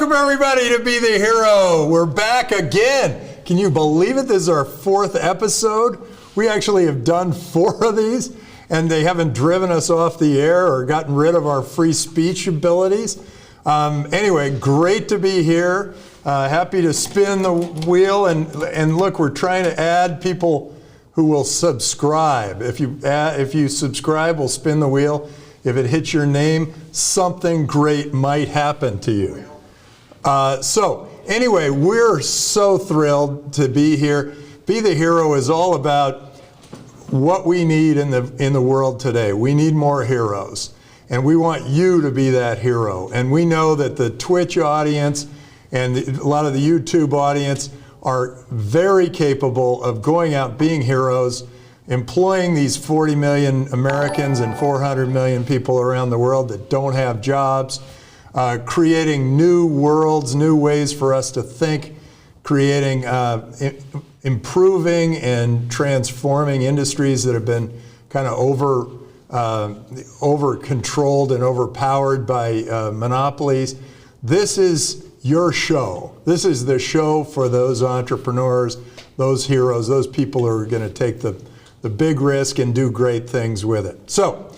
Welcome everybody to Be the Hero. We're back again. Can you believe it? This is our 4th episode. We actually have done 4 of these, and they haven't driven us off the air or gotten rid of our free speech abilities. Anyway, great to be here. Happy to spin the wheel, and look, we're trying to add people who will subscribe. If you subscribe, we'll spin the wheel. If it hits your name, something great might happen to you. So anyway, we're so thrilled to be here. Be the Hero is all about what we need in the world today. We need more heroes, and we want you to be that hero. And we know that the Twitch audience and a lot of the YouTube audience are very capable of going out being heroes, employing these 40 million Americans and 400 million people around the world that don't have jobs, creating new worlds, new ways for us to think, creating, improving and transforming industries that have been kind of over-controlled and overpowered by monopolies. This is your show. This is the show for those entrepreneurs, those heroes, those people who are going to take the big risk and do great things with it. So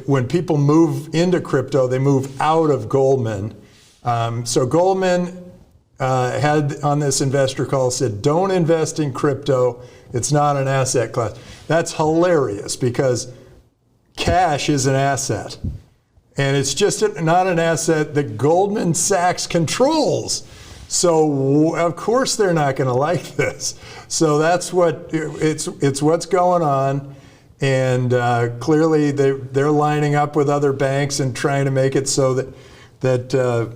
when people move into crypto, they move out of Goldman. So Goldman had on this investor call said, don't invest in crypto. It's not an asset class. That's hilarious because cash is an asset. And it's just not an asset that Goldman Sachs controls. So of course they're not going to like this. So that's what it's what's going on, and clearly they're lining up with other banks and trying to make it so that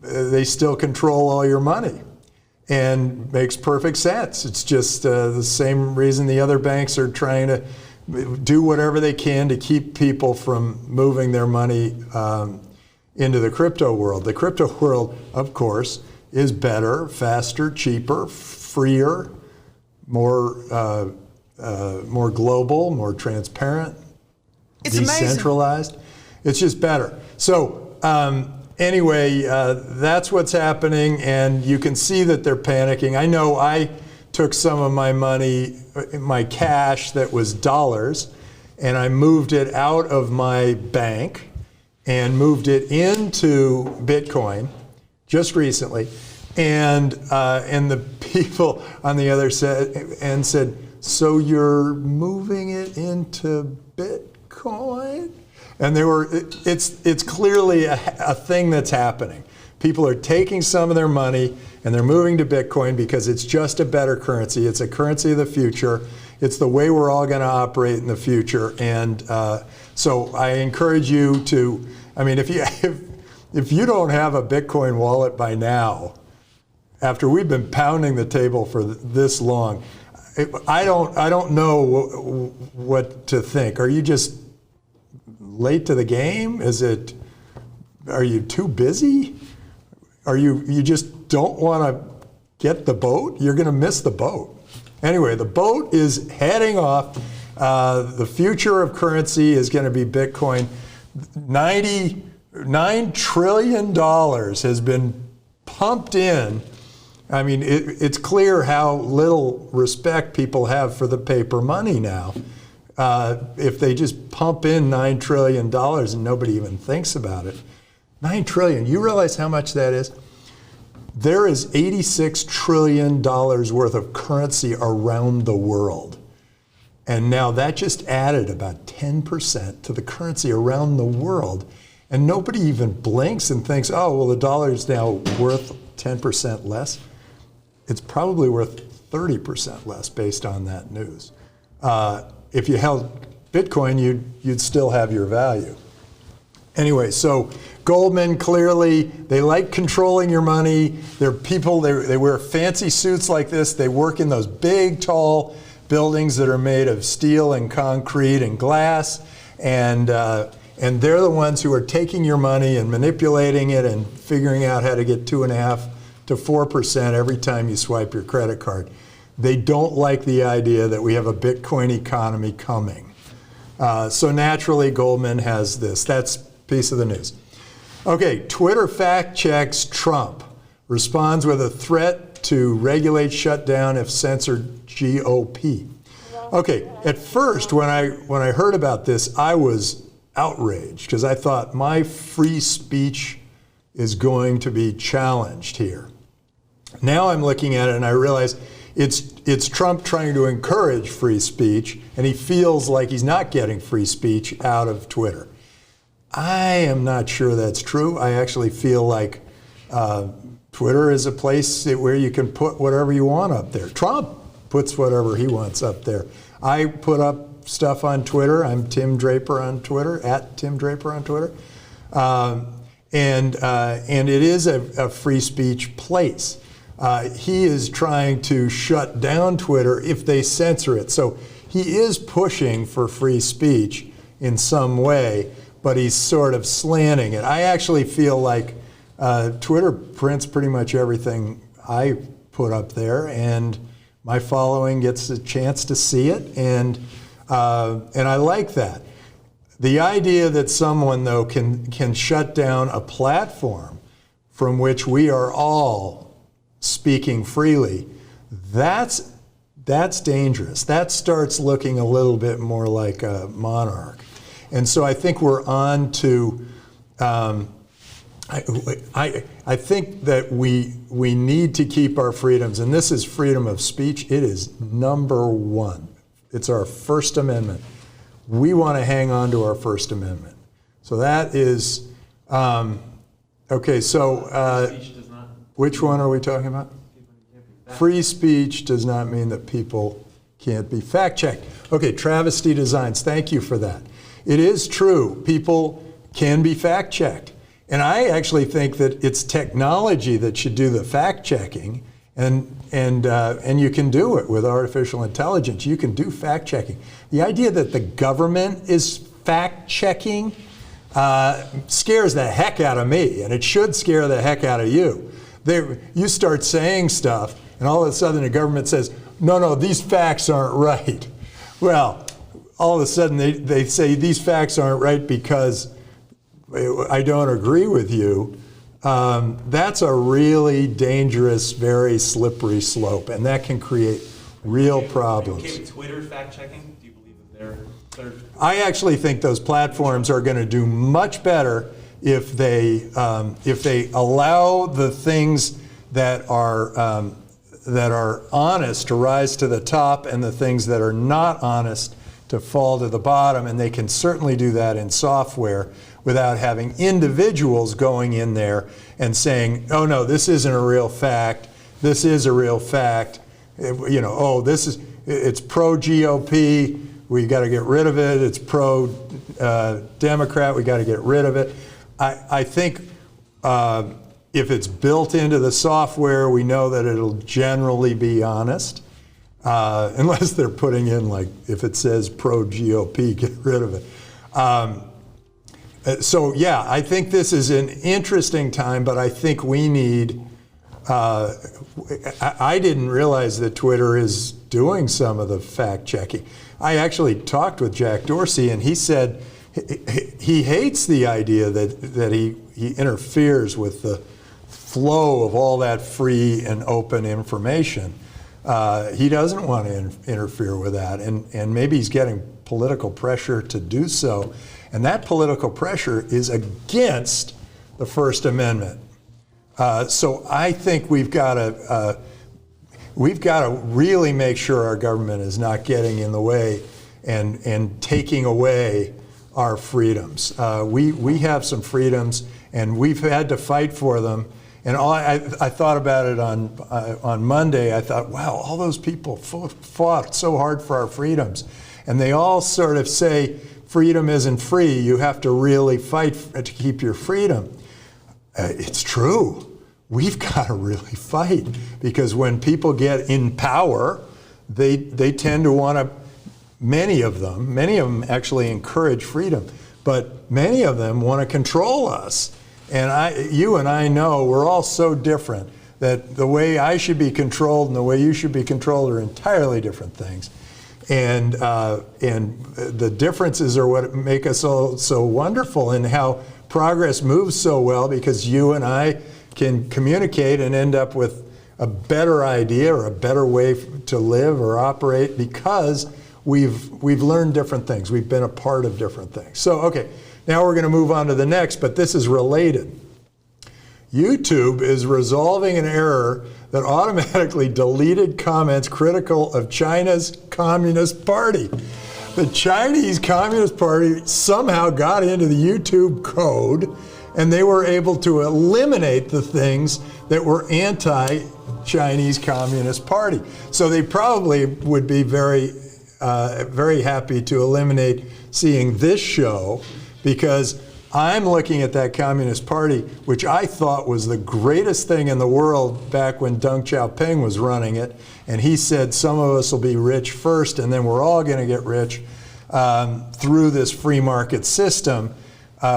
they still control all your money, and makes perfect sense. It's just the same reason the other banks are trying to do whatever they can to keep people from moving their money into the crypto world. The crypto world, of course, is better, faster, cheaper, freer, more global, more transparent, it's decentralized. Amazing. It's just better. So anyway, that's what's happening, and you can see that they're panicking. I know I took some of my money, my cash that was dollars, and I moved it out of my bank and moved it into Bitcoin just recently, and the people on the other end said, "So you're moving it into Bitcoin?" And it's clearly a thing that's happening. People are taking some of their money and they're moving to Bitcoin because it's just a better currency. It's a currency of the future. It's the way we're all going to operate in the future. And so I encourage you to, I mean, if you don't have a Bitcoin wallet by now, after we've been pounding the table for this long, I don't know what to think. Are you just late to the game? Are you too busy? Are you just don't want to get the boat? You're going to miss the boat. Anyway, the boat is heading off. The future of currency is going to be Bitcoin. $99 trillion has been pumped in. I mean, it's clear how little respect people have for the paper money now. If they just pump in $9 trillion and nobody even thinks about it. $9 trillion, you realize how much that is? There is $86 trillion worth of currency around the world. And now that just added about 10% to the currency around the world. And nobody even blinks and thinks, oh, well, the dollar is now worth 10% less. It's probably worth 30% less based on that news. If you held Bitcoin, you'd still have your value. Anyway, so Goldman, clearly, they like controlling your money. They're people, they wear fancy suits like this. They work in those big, tall buildings that are made of steel and concrete and glass. And they're the ones who are taking your money and manipulating it and figuring out how to get 2.5% to 4% every time you swipe your credit card. They don't like the idea that we have a Bitcoin economy coming. So naturally, Goldman has this. That's a piece of the news. Okay, Twitter fact checks Trump. responds with a threat to regulate, shut down if censored GOP. Okay, at first when I heard about this, I was outraged because I thought my free speech is going to be challenged here. Now I'm looking at it and I realize it's Trump trying to encourage free speech, and he feels like he's not getting free speech out of Twitter. I am not sure that's true. I actually feel like Twitter is a place where you can put whatever you want up there. Trump puts whatever he wants up there. I put up stuff on Twitter. I'm Tim Draper on Twitter, at Tim Draper on Twitter. And it is a free speech place. He is trying to shut down Twitter if they censor it. So he is pushing for free speech in some way, but he's sort of slanting it. I actually feel like Twitter prints pretty much everything I put up there, and my following gets a chance to see it, and I like that. The idea that someone, though, can shut down a platform from which we are all speaking freely, that's dangerous. That starts looking a little bit more like a monarch. And so I think we're on to, I think that we need to keep our freedoms, and this is freedom of speech. It is number one. It's our First Amendment. We want to hang on to our First Amendment. So that is, okay, so which one are we talking about? Free speech does not mean that people can't be fact-checked. Okay, Travesty Designs, thank you for that. It is true, people can be fact-checked. And I actually think that it's technology that should do the fact-checking, and you can do it with artificial intelligence. You can do fact-checking. The idea that the government is fact-checking scares the heck out of me, and it should scare the heck out of you. You start saying stuff, and all of a sudden the government says, no, these facts aren't right. Well, all of a sudden they say these facts aren't right because I don't agree with you. That's a really dangerous, very slippery slope, and that can create real problems. Okay, Twitter fact-checking, do you believe that they're I actually think those platforms are going to do much better if they allow the things that are honest to rise to the top, and the things that are not honest to fall to the bottom. And they can certainly do that in software without having individuals going in there and saying, oh no, this isn't a real fact, this is a real fact, oh, it's pro-GOP, we got to get rid of it, it's pro-Democrat, we got to get rid of it. I think if it's built into the software, we know that it'll generally be honest, unless they're putting in, like, if it says pro-GOP, get rid of it. So yeah, I think this is an interesting time, but I think we need, I didn't realize that Twitter is doing some of the fact checking. I actually talked with Jack Dorsey, and he said he hates the idea that he interferes with the flow of all that free and open information. He doesn't want to interfere with that, and maybe he's getting political pressure to do so. And that political pressure is against the First Amendment. So I think we've got to really make sure our government is not getting in the way and taking away our freedoms. We have some freedoms, and we've had to fight for them. And I thought about it on Monday. I thought, wow, all those people fought so hard for our freedoms, and they all sort of say, freedom isn't free. You have to really fight to keep your freedom. It's true. We've got to really fight, because when people get in power, they tend to want to, many of them actually encourage freedom, but many of them want to control us. And you and I know we're all so different that the way I should be controlled and the way you should be controlled are entirely different things. And the differences are what make us all so wonderful, and how progress moves so well, because you and I can communicate and end up with a better idea or a better way to live or operate because we've learned different things. We've been a part of different things. So, okay, now we're going to move on to the next, but this is related. YouTube is resolving an error that automatically deleted comments critical of China's Communist Party. The Chinese Communist Party somehow got into the YouTube code and they were able to eliminate the things that were anti-Chinese Communist Party. So they probably would be very happy to eliminate seeing this show, because I'm looking at that Communist Party, which I thought was the greatest thing in the world back when Deng Xiaoping was running it. And he said, some of us will be rich first, and then we're all going to get rich through this free market system.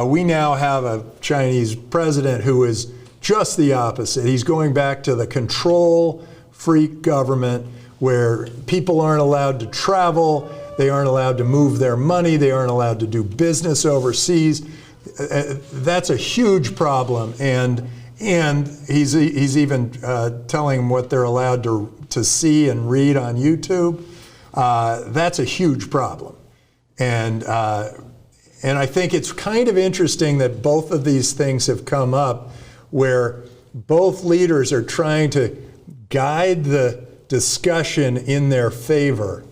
We now have a Chinese president who is just the opposite. He's going back to the control freak government where people aren't allowed to travel, they aren't allowed to move their money, they aren't allowed to do business overseas. That's a huge problem, and he's even telling them what they're allowed to see and read on YouTube. That's a huge problem, and I think it's kind of interesting that both of these things have come up, where both leaders are trying to guide the discussion in their favor.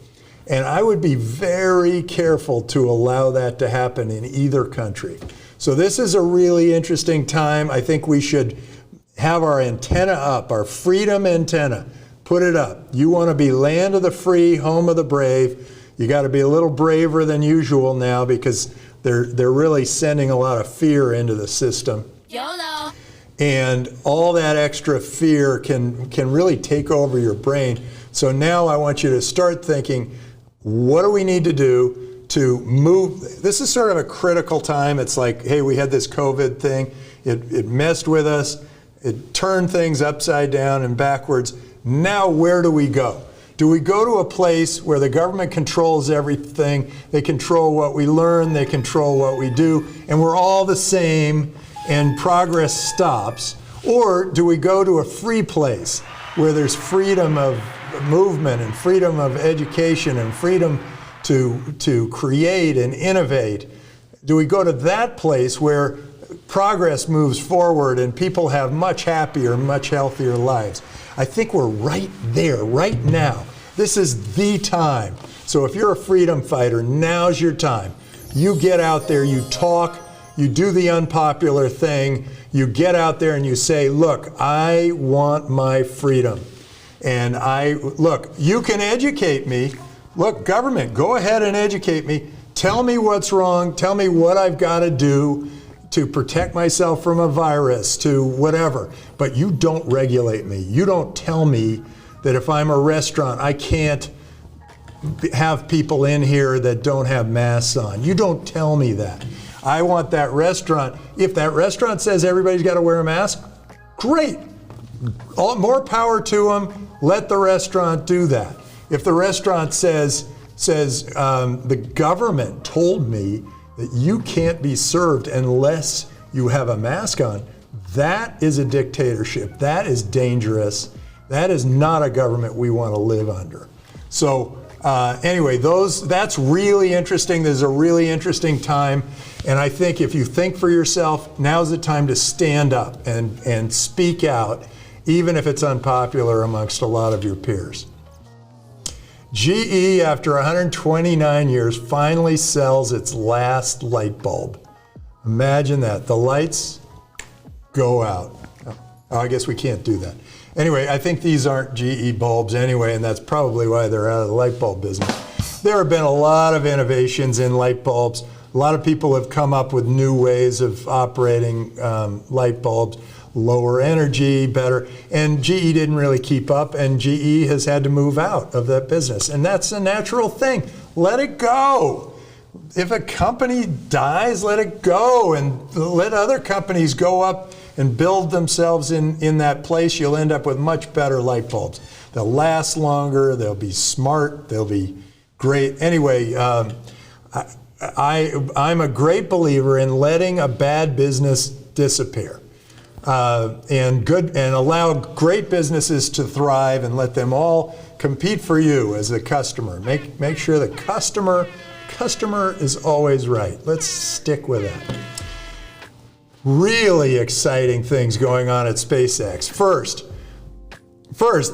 And I would be very careful to allow that to happen in either country. So this is a really interesting time. I think we should have our antenna up, our freedom antenna, put it up. You want to be land of the free, home of the brave. You got to be a little braver than usual now because they're really sending a lot of fear into the system. YOLO. And all that extra fear can really take over your brain. So now I want you to start thinking, what do we need to do to move? This is sort of a critical time. It's like, hey, we had this COVID thing. It messed with us. It turned things upside down and backwards. Now where do we go? Do we go to a place where the government controls everything? They control what we learn, they control what we do, and we're all the same and progress stops? Or do we go to a free place where there's freedom of movement and freedom of education and freedom to create and innovate? Do we go to that place where progress moves forward and people have much happier, much healthier lives? I think we're right there, right now. This is the time. So if you're a freedom fighter, now's your time. You get out there, you talk, you do the unpopular thing, you get out there and you say, look, I want my freedom. And look, you can educate me. Look, government, go ahead and educate me. Tell me what's wrong. Tell me what I've got to do to protect myself from a virus, to whatever. But you don't regulate me. You don't tell me that if I'm a restaurant, I can't have people in here that don't have masks on. You don't tell me that. I want that restaurant. If that restaurant says everybody's got to wear a mask, great. More power to them. Let the restaurant do that. If the restaurant says the government told me that you can't be served unless you have a mask on, that is a dictatorship. That is dangerous. That is not a government we want to live under. So anyway, that's really interesting. This is a really interesting time. And I think if you think for yourself, now's the time to stand up and speak out, even if it's unpopular amongst a lot of your peers. GE, after 129 years, finally sells its last light bulb. Imagine that. The lights go out. Oh, I guess we can't do that. Anyway, I think these aren't GE bulbs anyway, and that's probably why they're out of the light bulb business. There have been a lot of innovations in light bulbs. A lot of people have come up with new ways of operating light bulbs, lower energy, better, and GE didn't really keep up, and GE has had to move out of that business, and that's a natural thing. Let it go. If a company dies, let it go, and let other companies go up and build themselves in that place. You'll end up with much better light bulbs. They'll last longer, they'll be smart, they'll be great. Anyway, I'm a great believer in letting a bad business disappear. and allow great businesses to thrive and let them all compete for you as a customer. Make sure the customer is always right. Let's stick with that. Really exciting things going on at SpaceX. First,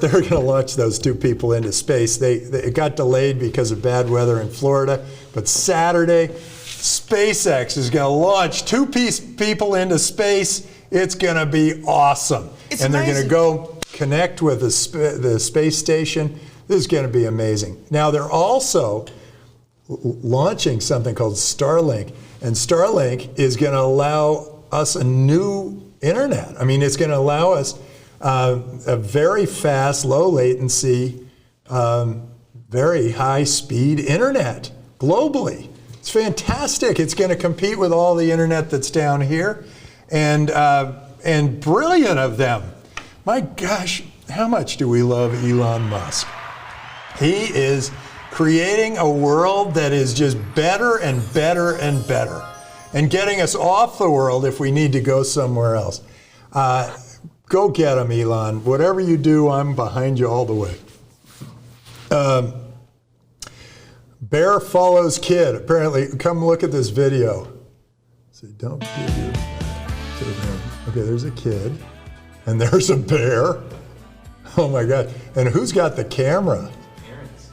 they're going to launch those 2 people into space. It got delayed because of bad weather in Florida, but Saturday, SpaceX is going to launch 2 people into space. It's going to be awesome. And they're going to go connect with the space station. This is going to be amazing. Now, they're also launching something called Starlink, and Starlink is going to allow us a new internet. I mean, it's going to allow us a very fast, low latency, very high speed internet globally. It's fantastic. It's going to compete with all the internet that's down here, and brilliant of them. My gosh, how much do we love Elon Musk? He is creating a world that is just better and better and better, and getting us off the world if we need to go somewhere else. Go get him, Elon. Whatever you do, I'm behind you all the way. Bear follows kid. Apparently, come look at this video. See, don't give you. Okay, there's a kid, and there's a bear. Oh my God! And who's got the camera? Parents.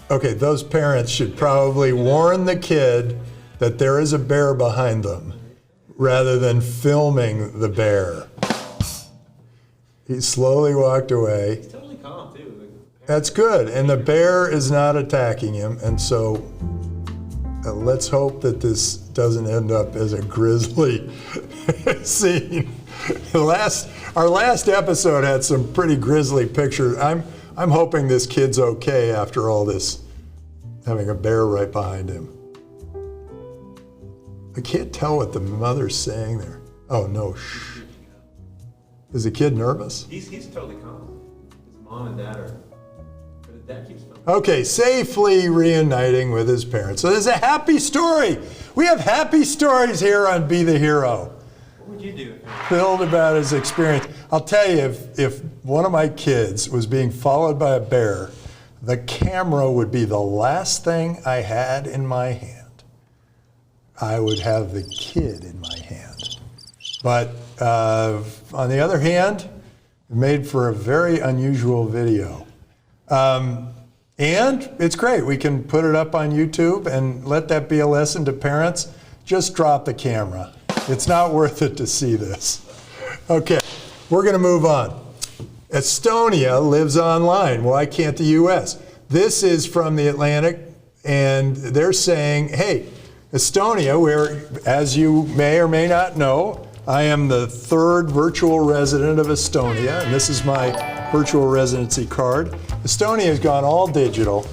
Okay, those parents should probably warn the kid that there is a bear behind them, rather than filming the bear. He slowly walked away. He's totally calm too. That's good, and the bear is not attacking him, and so let's hope that this doesn't end up as a grisly scene. Our last episode had some pretty grisly pictures. I'm hoping this kid's okay after all this, having a bear right behind him. I can't tell what the mother's saying there. Oh no, shh. Is the kid nervous? He's totally calm. His mom and dad are, but his dad keeps filming. Okay, safely reuniting with his parents. So there's a happy story. We have happy stories here on Be the Hero. What would you do? Filled about his experience. I'll tell you, if one of my kids was being followed by a bear, the camera would be the last thing I had in my hand. I would have the kid in my hand. But on the other hand, it made for a very unusual video. And it's great. We can put it up on YouTube and let that be a lesson to parents. Just drop the camera. It's not worth it to see this. Okay, we're going to move on. Estonia lives online. Why can't the U.S.? This is from The Atlantic, and they're saying, hey, Estonia, where, as you may or may not know, I am the 3rd virtual resident of Estonia, and this is my virtual residency card. Estonia has gone all digital,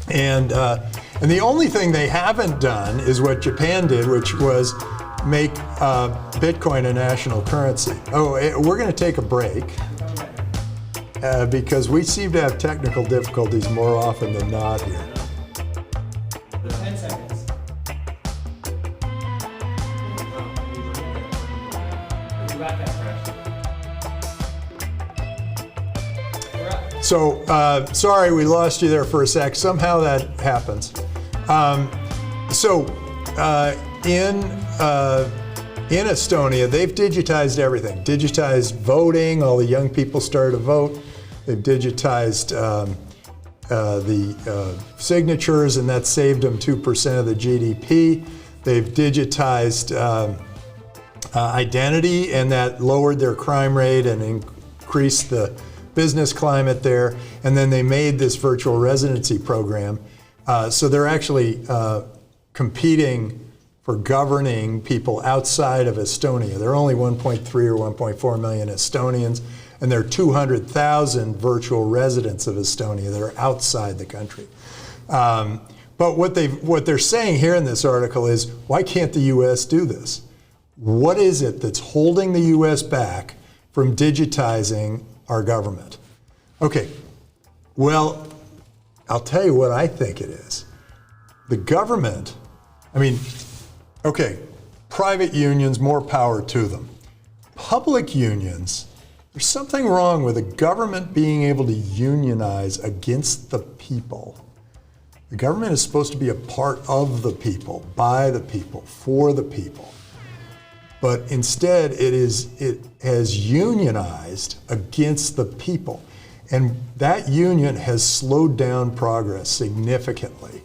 and the only thing they haven't done is what Japan did, which was make Bitcoin a national currency. Oh, we're going to take a break because we seem to have technical difficulties more often than not here. 10 seconds. So, sorry we lost you there for a sec. Somehow that happens. In Estonia, they've digitized everything. Digitized voting, all the young people started to vote. They've digitized the signatures, and that saved them 2% of the GDP. They've digitized identity, and that lowered their crime rate and increased the business climate there. And then they made this virtual residency program. So they're actually competing for governing people outside of Estonia. There are only 1.3 or 1.4 million Estonians, and there are 200,000 virtual residents of Estonia that are outside the country. But what they're saying here in this article is, why can't the U.S. do this? What is it that's holding the U.S. back from digitizing our government? Okay, well, I'll tell you what I think it is. The government, okay, private unions, more power to them. public unions, there's something wrong with the government being able to unionize against the people. The government is supposed to be a part of the people, by the people, for the people. But instead, it has unionized against the people. And that union has slowed down progress significantly.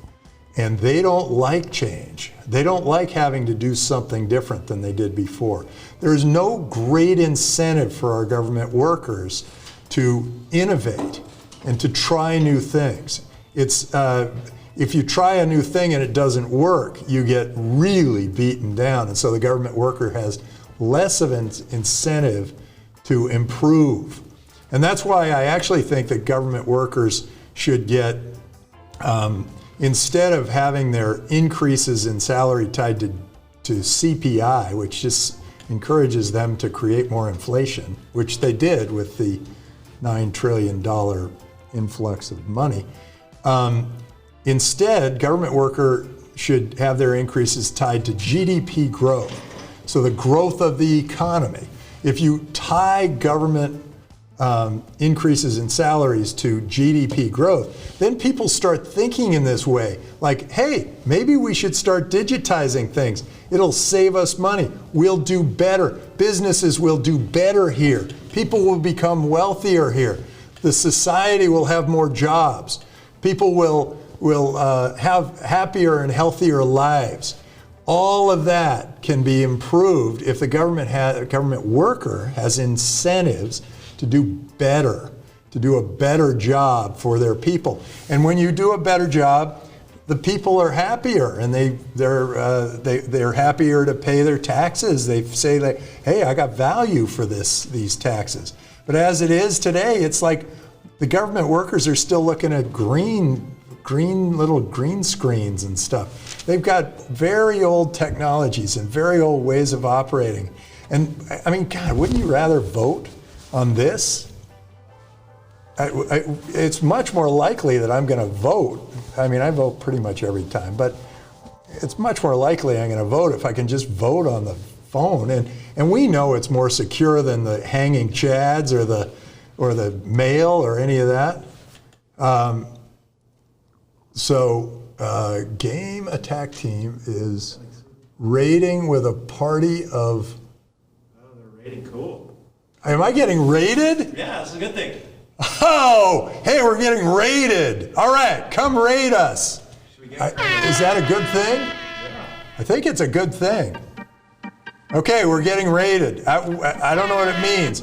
And they don't like change. They don't like having to do something different than they did before. There's no great incentive for our government workers to innovate and to try new things. If you try a new thing and it doesn't work, you get really beaten down. And so the government worker has less of an incentive to improve. And that's why I actually think that government workers should get, instead of having their increases in salary tied to CPI, which just encourages them to create more inflation, which they did with the $9 trillion influx of money. Instead, government worker should have their increases tied to GDP growth. So the growth of the economy. If you tie government increases in salaries to GDP growth, then people start thinking in this way, like, hey, maybe we should start digitizing things. It'll save us money. We'll do better. Businesses will do better here. People will become wealthier here. The society will have more jobs. People will have happier and healthier lives. All of that can be improved if the government worker has incentives to do better, to do a better job for their people. And when you do a better job, the people are happier, and they're happier to pay their taxes. They say, like, hey, I got value for these taxes. But as it is today, it's like the government workers are still looking at green little green screens and stuff. They've got very old technologies and very old ways of operating. And I mean, God, wouldn't you rather vote on this? It's much more likely that I'm going to vote. I mean, I vote pretty much every time, but it's much more likely I'm going to vote if I can just vote on the phone. And we know it's more secure than the hanging chads or the mail or any of that. So Game Attack Team is raiding with a party of... Oh, they're raiding, cool. Am I getting raided? Yeah, that's a good thing. Oh, hey, we're getting raided. All right, come raid us. Should we get Is that a good thing? Yeah. I think it's a good thing. Okay, we're getting raided. I don't know what it means.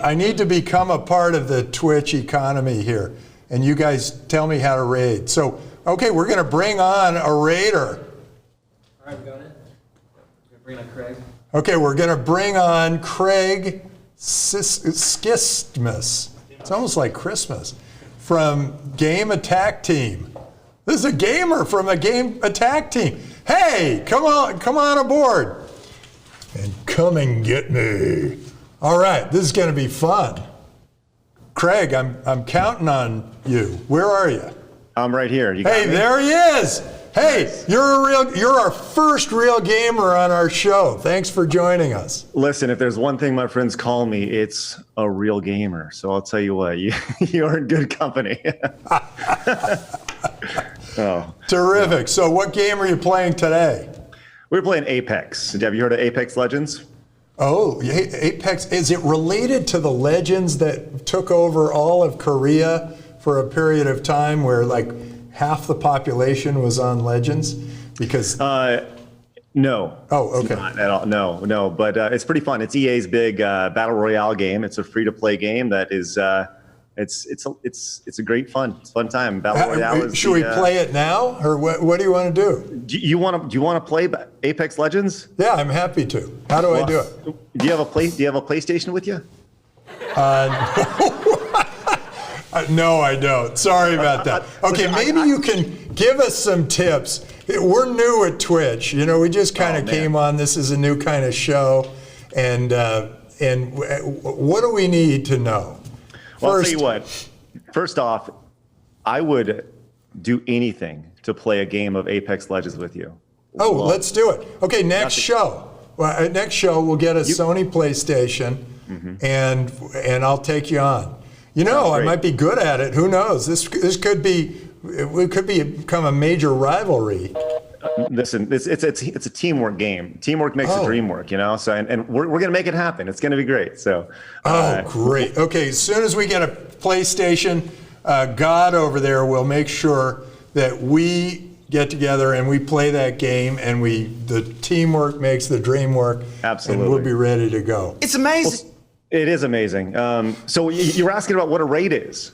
I need to become a part of the Twitch economy here. And you guys tell me how to raid. So, okay, we're going to bring on a raider. All right, we got it. We're going to bring on Craig. Okay, we're going to bring on Craig Schismus. It's almost like Christmas. From Game Attack Team. This is a gamer from a Game Attack Team. Hey, come on aboard. And come and get me. All right, this is going to be fun. Craig, I'm counting on you. Where are you? I'm right here. You got Hey, me? there he is. Hey, nice. You're our first real gamer on our show. Thanks for joining us. Listen, if there's one thing my friends call me, it's a real gamer. So I'll tell you what, you're in good company. Oh, terrific. Yeah. So what game are you playing today? We're playing Apex. Have you heard of Apex Legends? Oh, Apex. Is it related to the Legends that took over all of Korea for a period of time where like half the population was on Legends? Because no. Oh, okay. Not at all. No. But it's pretty fun. It's EA's big battle royale game. It's a free-to-play game that is it's a great fun. It's a fun time. Battle royale. Should we play it now, or what do you want to do? Do you want to play Apex Legends? Yeah, I'm happy to. How do I do it? Do you have a PlayStation with you? No, I don't. Sorry about that. Okay, maybe you can give us some tips. We're new at Twitch. You know, we just kind of came on. This is a new kind of show, and what do we need to know? Well, I'll tell you what. First off, I would do anything to play a game of Apex Legends with you. Oh, let's do it. Okay, next show. Well, next show we'll get a Sony PlayStation, and I'll take you on. You know, I might be good at it. Who knows? This could become a major rivalry. Listen, it's a teamwork game. Teamwork makes the dream work, you know. So and we're gonna make it happen. It's gonna be great. So. Great. Okay, as soon as we get a PlayStation, God over there will make sure that we get together and we play that game, and the teamwork makes the dream work. Absolutely. And we'll be ready to go. It's amazing. Well, it is amazing. So you were asking about what a raid is.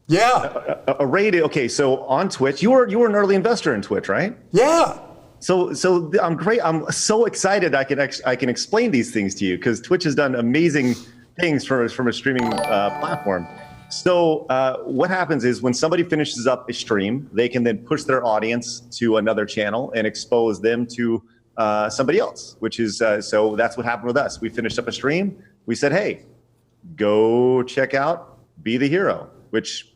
Yeah. A raid. Okay, so on Twitch, you were an early investor in Twitch, right? Yeah. So I'm great. I'm so excited. I can explain these things to you because Twitch has done amazing things from a streaming platform. So what happens is when somebody finishes up a stream, they can then push their audience to another channel and expose them to somebody else, which is so that's what happened with us. We finished up a stream. We said, hey, go check out Be the Hero, which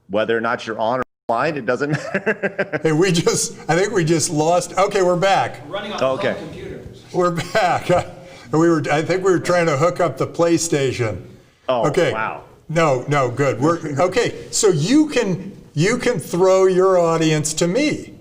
whether or not you're on or offline, it doesn't matter. Hey, I think we just lost. Okay, we're back. Running on computers. We're back. I think we were trying to hook up the PlayStation. Oh, okay. Wow. No, good. Okay. So you can throw your audience to me.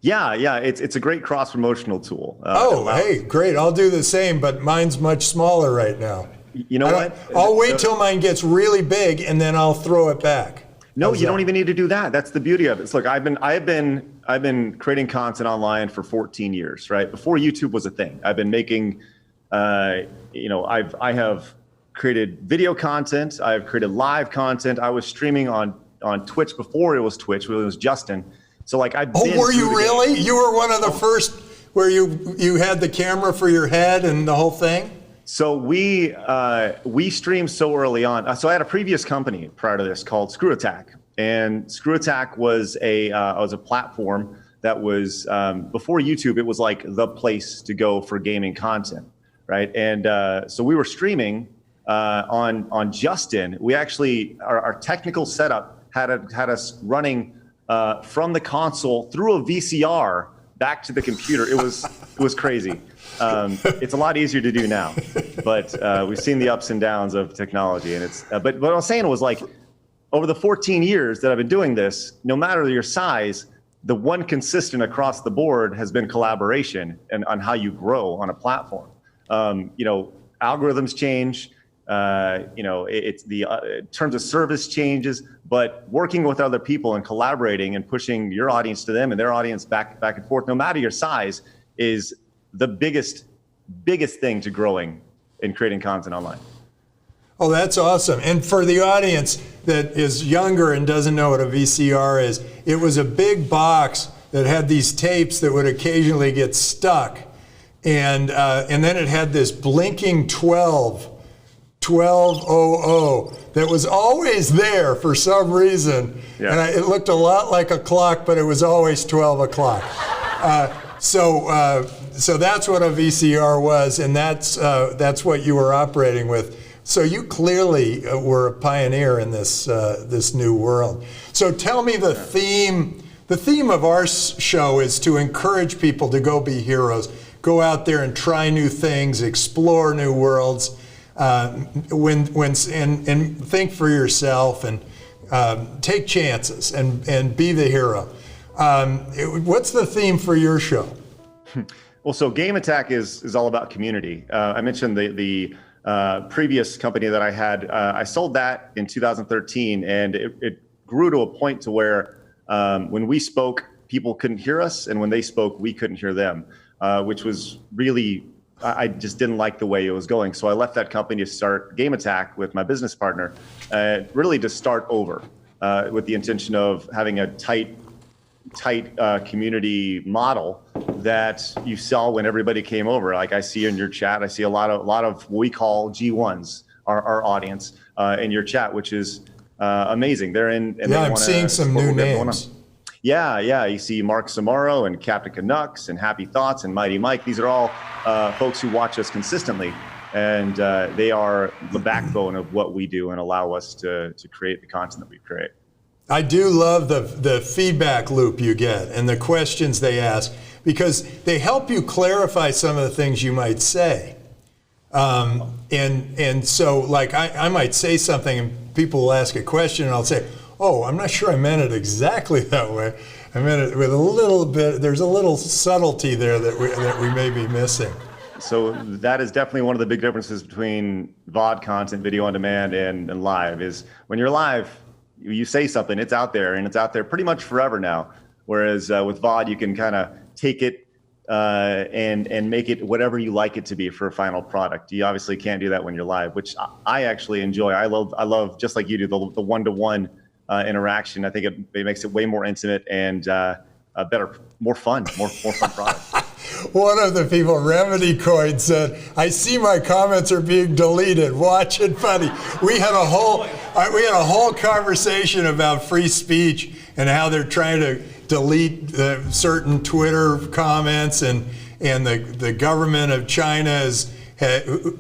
Yeah. It's a great cross promotional tool. Hey, great. I'll do the same, but mine's much smaller right now. You know what? I'll wait till mine gets really big and then I'll throw it back. No, you don't even need to do that. That's the beauty of it. So look, I've been creating content online for 14 years, right? Before YouTube was a thing. I've been making, I have created video content. I've created live content. I was streaming on Twitch before it was Twitch. It was Justin. So like I've been. Oh, were you really? You were one of the first where you had the camera for your head and the whole thing? So we streamed so early on. So I had a previous company prior to this called Screw Attack, and Screw Attack was a platform that was before YouTube. It was like the place to go for gaming content, right? And so we were streaming on Justin. We actually our technical setup had us running from the console through a VCR back to the computer. It was crazy. It's a lot easier to do now, but we've seen the ups and downs of technology, and it's. But what I was saying was like, over the 14 years that I've been doing this, no matter your size, the one consistent across the board has been collaboration and on how you grow on a platform. Algorithms change. It's the terms of service changes, but working with other people and collaborating and pushing your audience to them and their audience back and forth, no matter your size, is the biggest thing to growing and creating content online. Oh, that's awesome. And for the audience that is younger and doesn't know what a VCR is, it was a big box that had these tapes that would occasionally get stuck. And then it had this blinking 1200 that was always there for some reason. Yeah. And it looked a lot like a clock, but it was always 12 o'clock. So that's what a VCR was, and that's what you were operating with. So you clearly were a pioneer in this new world. So tell me the theme. The theme of our show is to encourage people to go be heroes, go out there and try new things, explore new worlds, and think for yourself and take chances and be the hero. What's the theme for your show? Well, so Game Attack is all about community. I mentioned the previous company that I had. I sold that in 2013, and it grew to a point to where when we spoke, people couldn't hear us, and when they spoke, we couldn't hear them, which was really, I just didn't like the way it was going. So I left that company to start Game Attack with my business partner, really to start over with the intention of having a tight community model that you saw when everybody came over. Like I see in your chat, I see a lot of what we call G1s, our audience in your chat, which is amazing. They're in. And I'm seeing some new names. Yeah. You see Mark Samaro and Captain Canucks and Happy Thoughts and Mighty Mike. These are all folks who watch us consistently, and they are the backbone of what we do and allow us to create the content that we create. I do love the feedback loop you get and the questions they ask, because they help you clarify some of the things you might say. And so, like, I might say something and people will ask a question and I'll say, oh, I'm not sure I meant it exactly that way. I meant it with a little bit, there's a little subtlety there that we may be missing. So that is definitely one of the big differences between VOD content, video on demand, and live, is when you're live, you say something, it's out there, and it's out there pretty much forever now. Whereas with VOD, you can kind of take it and make it whatever you like it to be for a final product. You obviously can't do that when you're live, which I actually enjoy. I love just like you do, the one-to-one interaction. I think it makes it way more intimate and better, more fun product. One of the people, Remedy Coin, said, I see my comments are being deleted. Watch it, buddy. We had a whole conversation about free speech and how they're trying to delete certain Twitter comments, and the government of China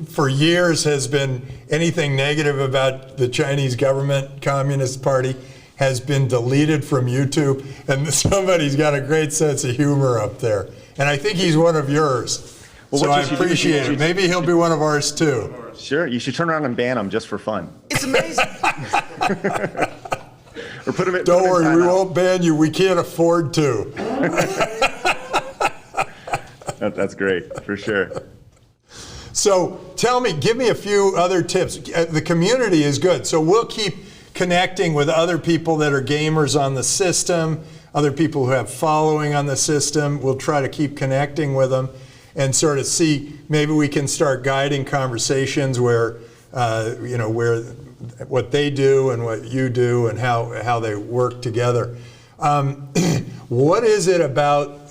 for years has been, anything negative about the Chinese government, Communist Party, has been deleted from YouTube. And somebody's got a great sense of humor up there. And I think he's one of yours. Well, so I appreciate it. Maybe he'll be one of ours too. Sure, you should turn around and ban him just for fun. It's amazing. Or put him Don't worry, we won't ban you. We can't afford to. That's great, for sure. So give me a few other tips. The community is good, so we'll keep connecting with other people that are gamers on the system, other people who have following on the system. We'll try to keep connecting with them and sort of see, maybe we can start guiding conversations where, where what they do and what you do and how they work together. What is it about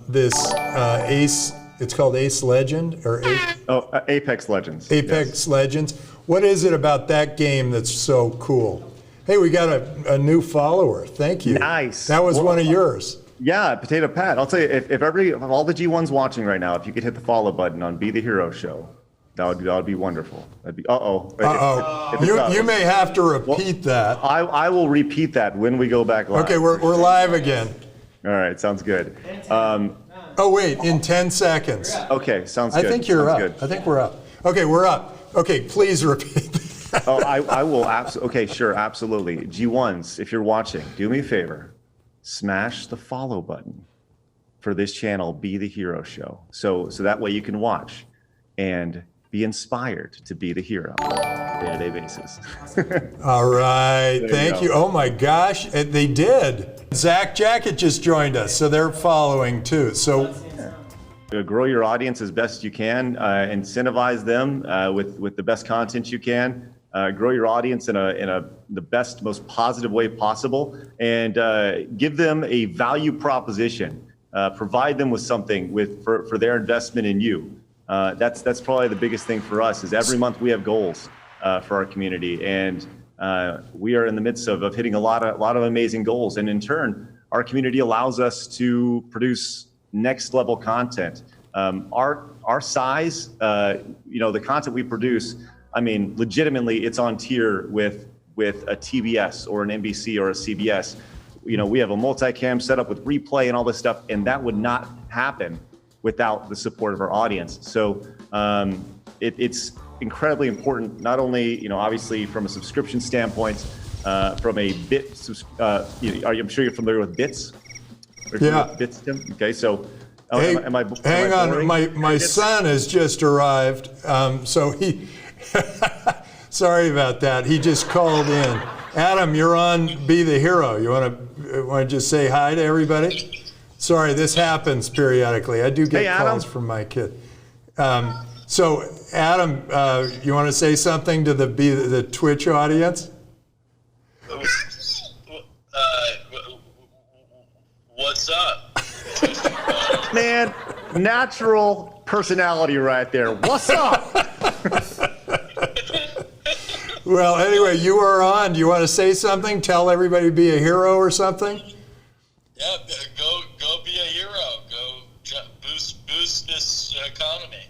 this Ace? It's called Ace Legend or Apex Legends. Apex Legends. What is it about that game that's so cool? Hey, we got a new follower. Thank you. Nice. That was one of yours. Yeah, Potato Pat. I'll tell you, if all the G1s watching right now, if you could hit the follow button on Be the Hero Show, that would be wonderful. That'd be You may have to repeat that. I will repeat that when we go back live. Okay, we're live again. All right, sounds good. Oh wait, in 10 seconds. Okay, sounds good. I think you're sounds up. Good. I think we're up. Okay, we're up. Okay, please repeat. I will okay, sure, absolutely. G1s, if you're watching, do me a favor, smash the follow button for this channel, Be the Hero Show. So that way you can watch and be inspired to be the hero on a day-to-day basis. All right, thank you. Oh my gosh, they did. Zach Jacket just joined us, so they're following too. So grow your audience as best you can, incentivize them with the best content you can. Grow your audience in the best, most positive way possible, and give them a value proposition. Provide them with something for their investment in you. That's probably the biggest thing for us. Is every month we have goals for our community, and we are in the midst of hitting a lot of amazing goals. And in turn, our community allows us to produce next level content. Our size, the content we produce, I mean, legitimately, it's on tier with a TBS or an NBC or a CBS. We have a multicam setup with replay and all this stuff, and that would not happen without the support of our audience. So it's incredibly important, not only, obviously from a subscription standpoint, from a bit, I'm sure you're familiar with bits. Yeah. Bits, Tim? Okay, so. Hey, hang on, my son has just arrived, so he, sorry about that, he just called in. Adam, you're on Be the Hero. You want to just say hi to everybody? Sorry, this happens periodically. I do get calls from my kid. So Adam, you want to say something to the Twitch audience? What's up? Man, natural personality right there. What's up? Well, anyway, you are on. Do you want to say something? Tell everybody to be a hero or something? Yeah, go be a hero. Go boost this economy.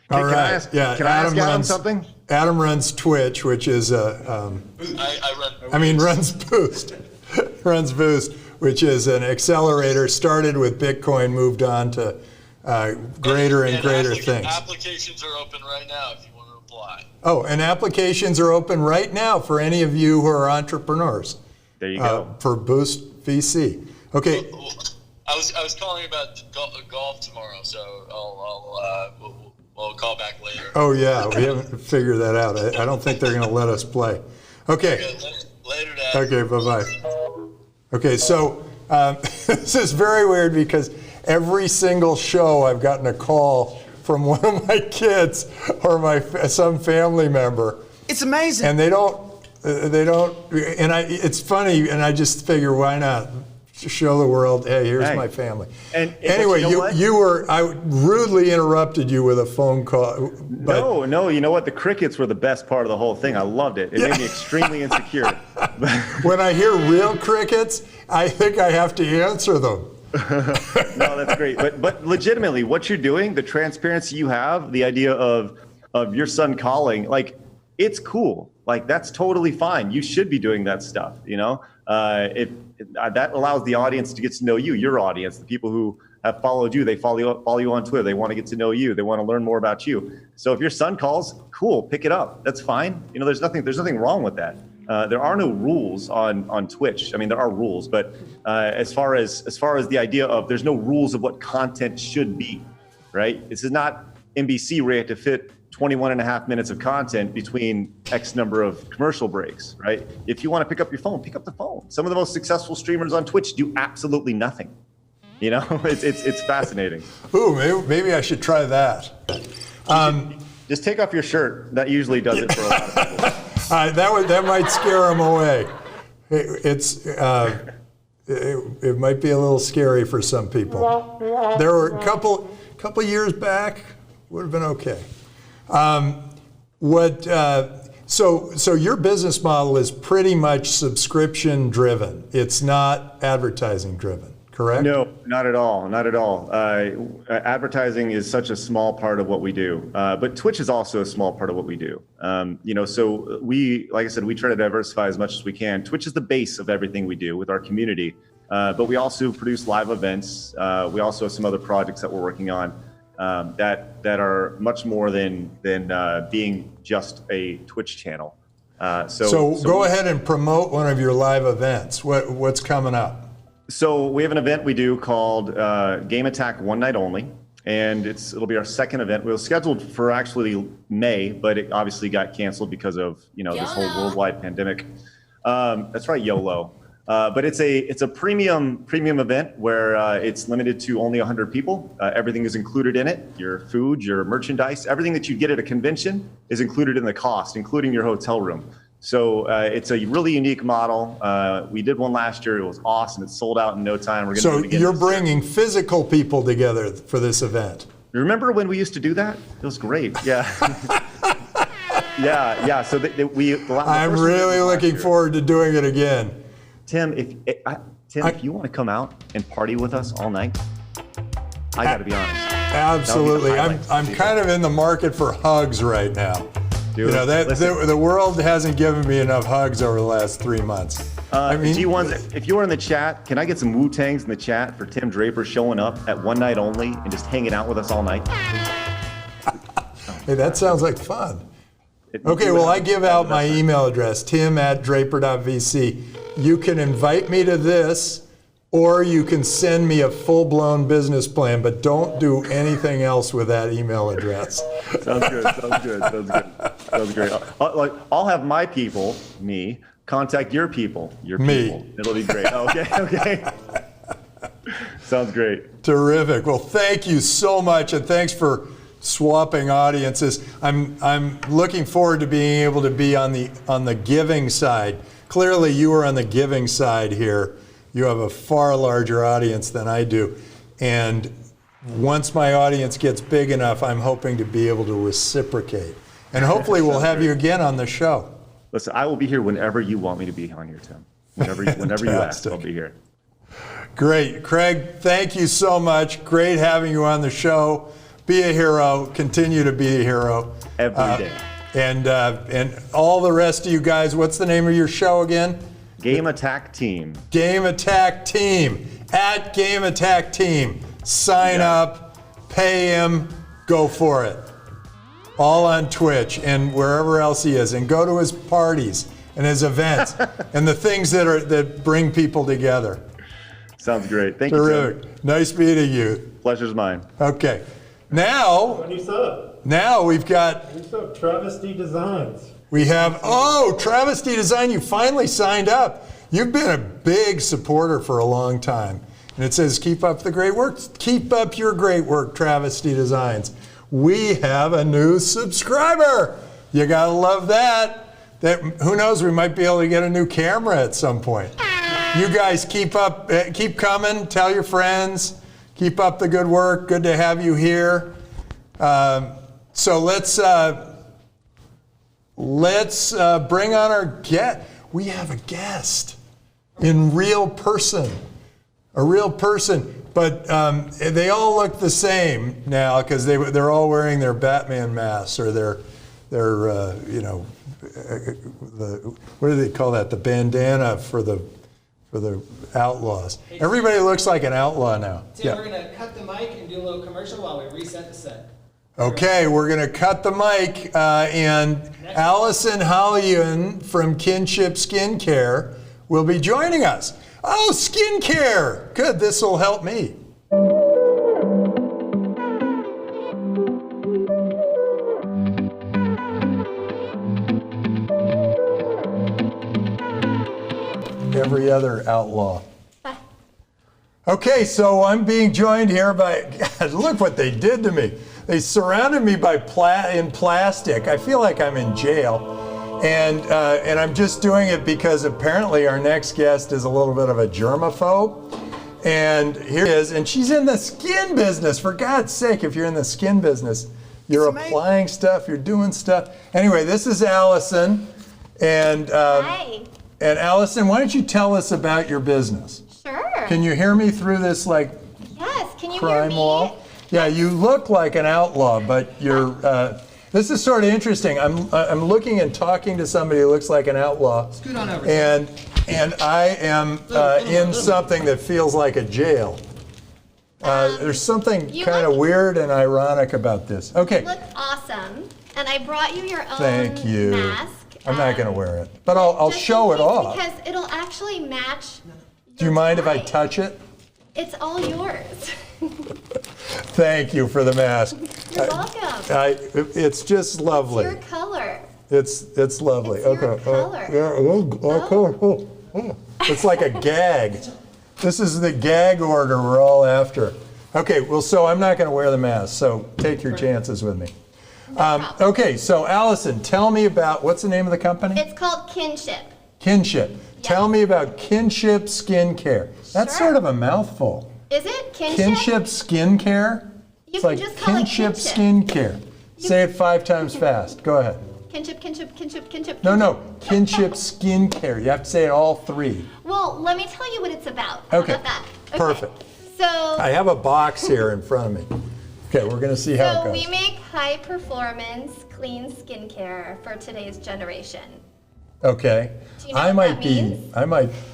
All right. Can I ask Adam something? Adam runs Twitch, which is I run runs Boost. runs Boost, which is an accelerator, started with Bitcoin, moved on to greater and greater things. Applications are open right now if you want to apply. Oh, and applications are open right now for any of you who are entrepreneurs. There you go. For Boost VC. Okay. I was calling about golf tomorrow, so we'll call back later. Oh yeah, we haven't figured that out. I don't think they're going to let us play. Okay. Later, Dad. Okay, bye-bye. Okay, so this is very weird because every single show I've gotten a call from one of my kids or some family member. It's amazing. And they don't, and it's funny, and I just figure, why not show the world, hey, here's my family. And anyway, I rudely interrupted you with a phone call. No, you know what? The crickets were the best part of the whole thing. I loved it. It made me extremely insecure. When I hear real crickets, I think I have to answer them. No, that's great. But legitimately, what you're doing, the transparency you have, the idea of your son calling, like, it's cool. Like, that's totally fine. You should be doing that stuff, you know? That allows the audience to get to know you, your audience, the people who have followed you. They follow you on Twitter. They want to get to know you. They want to learn more about you. So if your son calls, cool, pick it up. That's fine. You know, there's nothing wrong with that. There are no rules on Twitch. I mean, there are rules, but as far as the idea of there's no rules of what content should be, right? This is not NBC where you have to fit 21 and a half minutes of content between X number of commercial breaks, right? If you want to pick up your phone, pick up the phone. Some of the most successful streamers on Twitch do absolutely nothing. You know, it's fascinating. Ooh, maybe I should try that. Just take off your shirt. That usually does it for a lot of people. That might scare them away. It might be a little scary for some people. There were a couple years back, would have been okay. So your business model is pretty much subscription driven. It's not advertising driven, correct? No, not at all. Not at all. Advertising is such a small part of what we do, but Twitch is also a small part of what we do. So like I said, we try to diversify as much as we can. Twitch is the base of everything we do with our community, but we also produce live events. We also have some other projects that we're working on. That are much more than being just a Twitch channel. So go ahead and promote one of your live events. What's coming up? So we have an event we do called Game Attack One Night Only, and it'll be our second event. We were scheduled for actually May, but it obviously got canceled because of this whole worldwide pandemic. That's right, YOLO. But it's a premium event where it's limited to only 100 people. Everything is included in it. Your food, your merchandise, everything that you get at a convention is included in the cost, including your hotel room. So it's a really unique model. We did one last year. It was awesome. It sold out in no time. We're so you're bringing physical people together for this event. Remember when we used to do that? It was great. Yeah. yeah. So I'm really looking forward to doing it again. Tim, if you want to come out and party with us all night, I got to be honest. Absolutely. I'm kind of in the market for hugs right now. Dude, the world hasn't given me enough hugs over the last 3 months. If you were in the chat, can I get some Wu-Tangs in the chat for Tim Draper showing up at One Night Only and just hanging out with us all night? Hey, that sounds like fun. Okay, well, I give out my email address, tim@draper.vc. You can invite me to this, or you can send me a full-blown business plan, but don't do anything else with that email address. Sounds great. I'll have my people, me, contact your people, me. It'll be great. Okay. Sounds great. Terrific. Well, thank you so much, and thanks for swapping audiences. I'm looking forward to being able to be on the giving side. Clearly, you are on the giving side here. You have a far larger audience than I do. And once my audience gets big enough, I'm hoping to be able to reciprocate. And hopefully we'll have you again on the show. Listen, I will be here whenever you want me to be on here, Tim. Whenever you ask, I'll be here. Great. Craig, thank you so much. Great having you on the show. Be a hero. Continue to be a hero. Every day. And all the rest of you guys, what's the name of your show again? Game Attack Team. Game Attack Team. At Game Attack Team. Sign up, pay him, go for it. All on Twitch and wherever else he is. And go to his parties and his events and the things that bring people together. Sounds great. Thank you, Tim. Nice meeting you. Pleasure's mine. Okay. Now we've got... Travesty Designs. We have, Travesty Design, you finally signed up. You've been a big supporter for a long time. And it says, keep up the great work. Keep up your great work, Travesty Designs. We have a new subscriber. You gotta love that. Who knows, we might be able to get a new camera at some point. You guys keep coming, tell your friends, keep up the good work. Good to have you here. So let's bring on our guest. We have a guest in real person, a real person. But they all look the same now because they're all wearing their Batman masks or their what do they call that? The bandana for the outlaws. Everybody looks like an outlaw now. Tim, we're going to cut the mic and do a little commercial while we reset the set. Okay, we're going to cut the mic, and Allison Hollyun from Kinship Skincare will be joining us. Oh, skincare! Good, this will help me. Every other outlaw. Okay, so I'm being joined here by, God, look what they did to me. They surrounded me in plastic. I feel like I'm in jail. And I'm just doing it because apparently our next guest is a little bit of a germaphobe. And here she is, and she's in the skin business. For God's sake, if you're in the skin business, you're applying stuff, you're doing stuff. Anyway, this is Allison. And, Hi. And Allison, why don't you tell us about your business? Sure. Can you hear me through this Yes, can you hear crime me? wall? Yeah, you look like an outlaw, but you're. This is sort of interesting. I'm looking and talking to somebody who looks like an outlaw. Scoot on over. And I am in something that feels like a jail. There's something kind of weird and ironic about this. Okay. You look awesome, and I brought you your own Thank you. mask. I'm not going to wear it, but I'll just show in it case, off. because it'll actually match. Do you mind if I touch it? It's all yours. Thank you for the mask. You're welcome. It's just lovely. It's your color. It's lovely. It's your Okay. color. It's like a gag. This is the gag order we're all after. Okay, well, so I'm not going to wear the mask, so take your chances with me. Okay, so Allison, tell me about, what's the name of the company? It's called Kinship. Kinship. Tell me about Kinship Skincare. That's Sure. sort of a mouthful. Is it Kinship? Kinship Skincare? You It's can like just call it Kinship Kinship. Skincare. Say it 5 times fast. Go ahead. Kinship. No. Kinship Skincare. You have to say it all 3. Well, let me tell you what it's about. How Okay. about that? Okay. Perfect. So, I have a box here in front of me. Okay, we're going to see how it so goes. we make high performance, clean skincare for today's generation. Okay. Do you know what that means?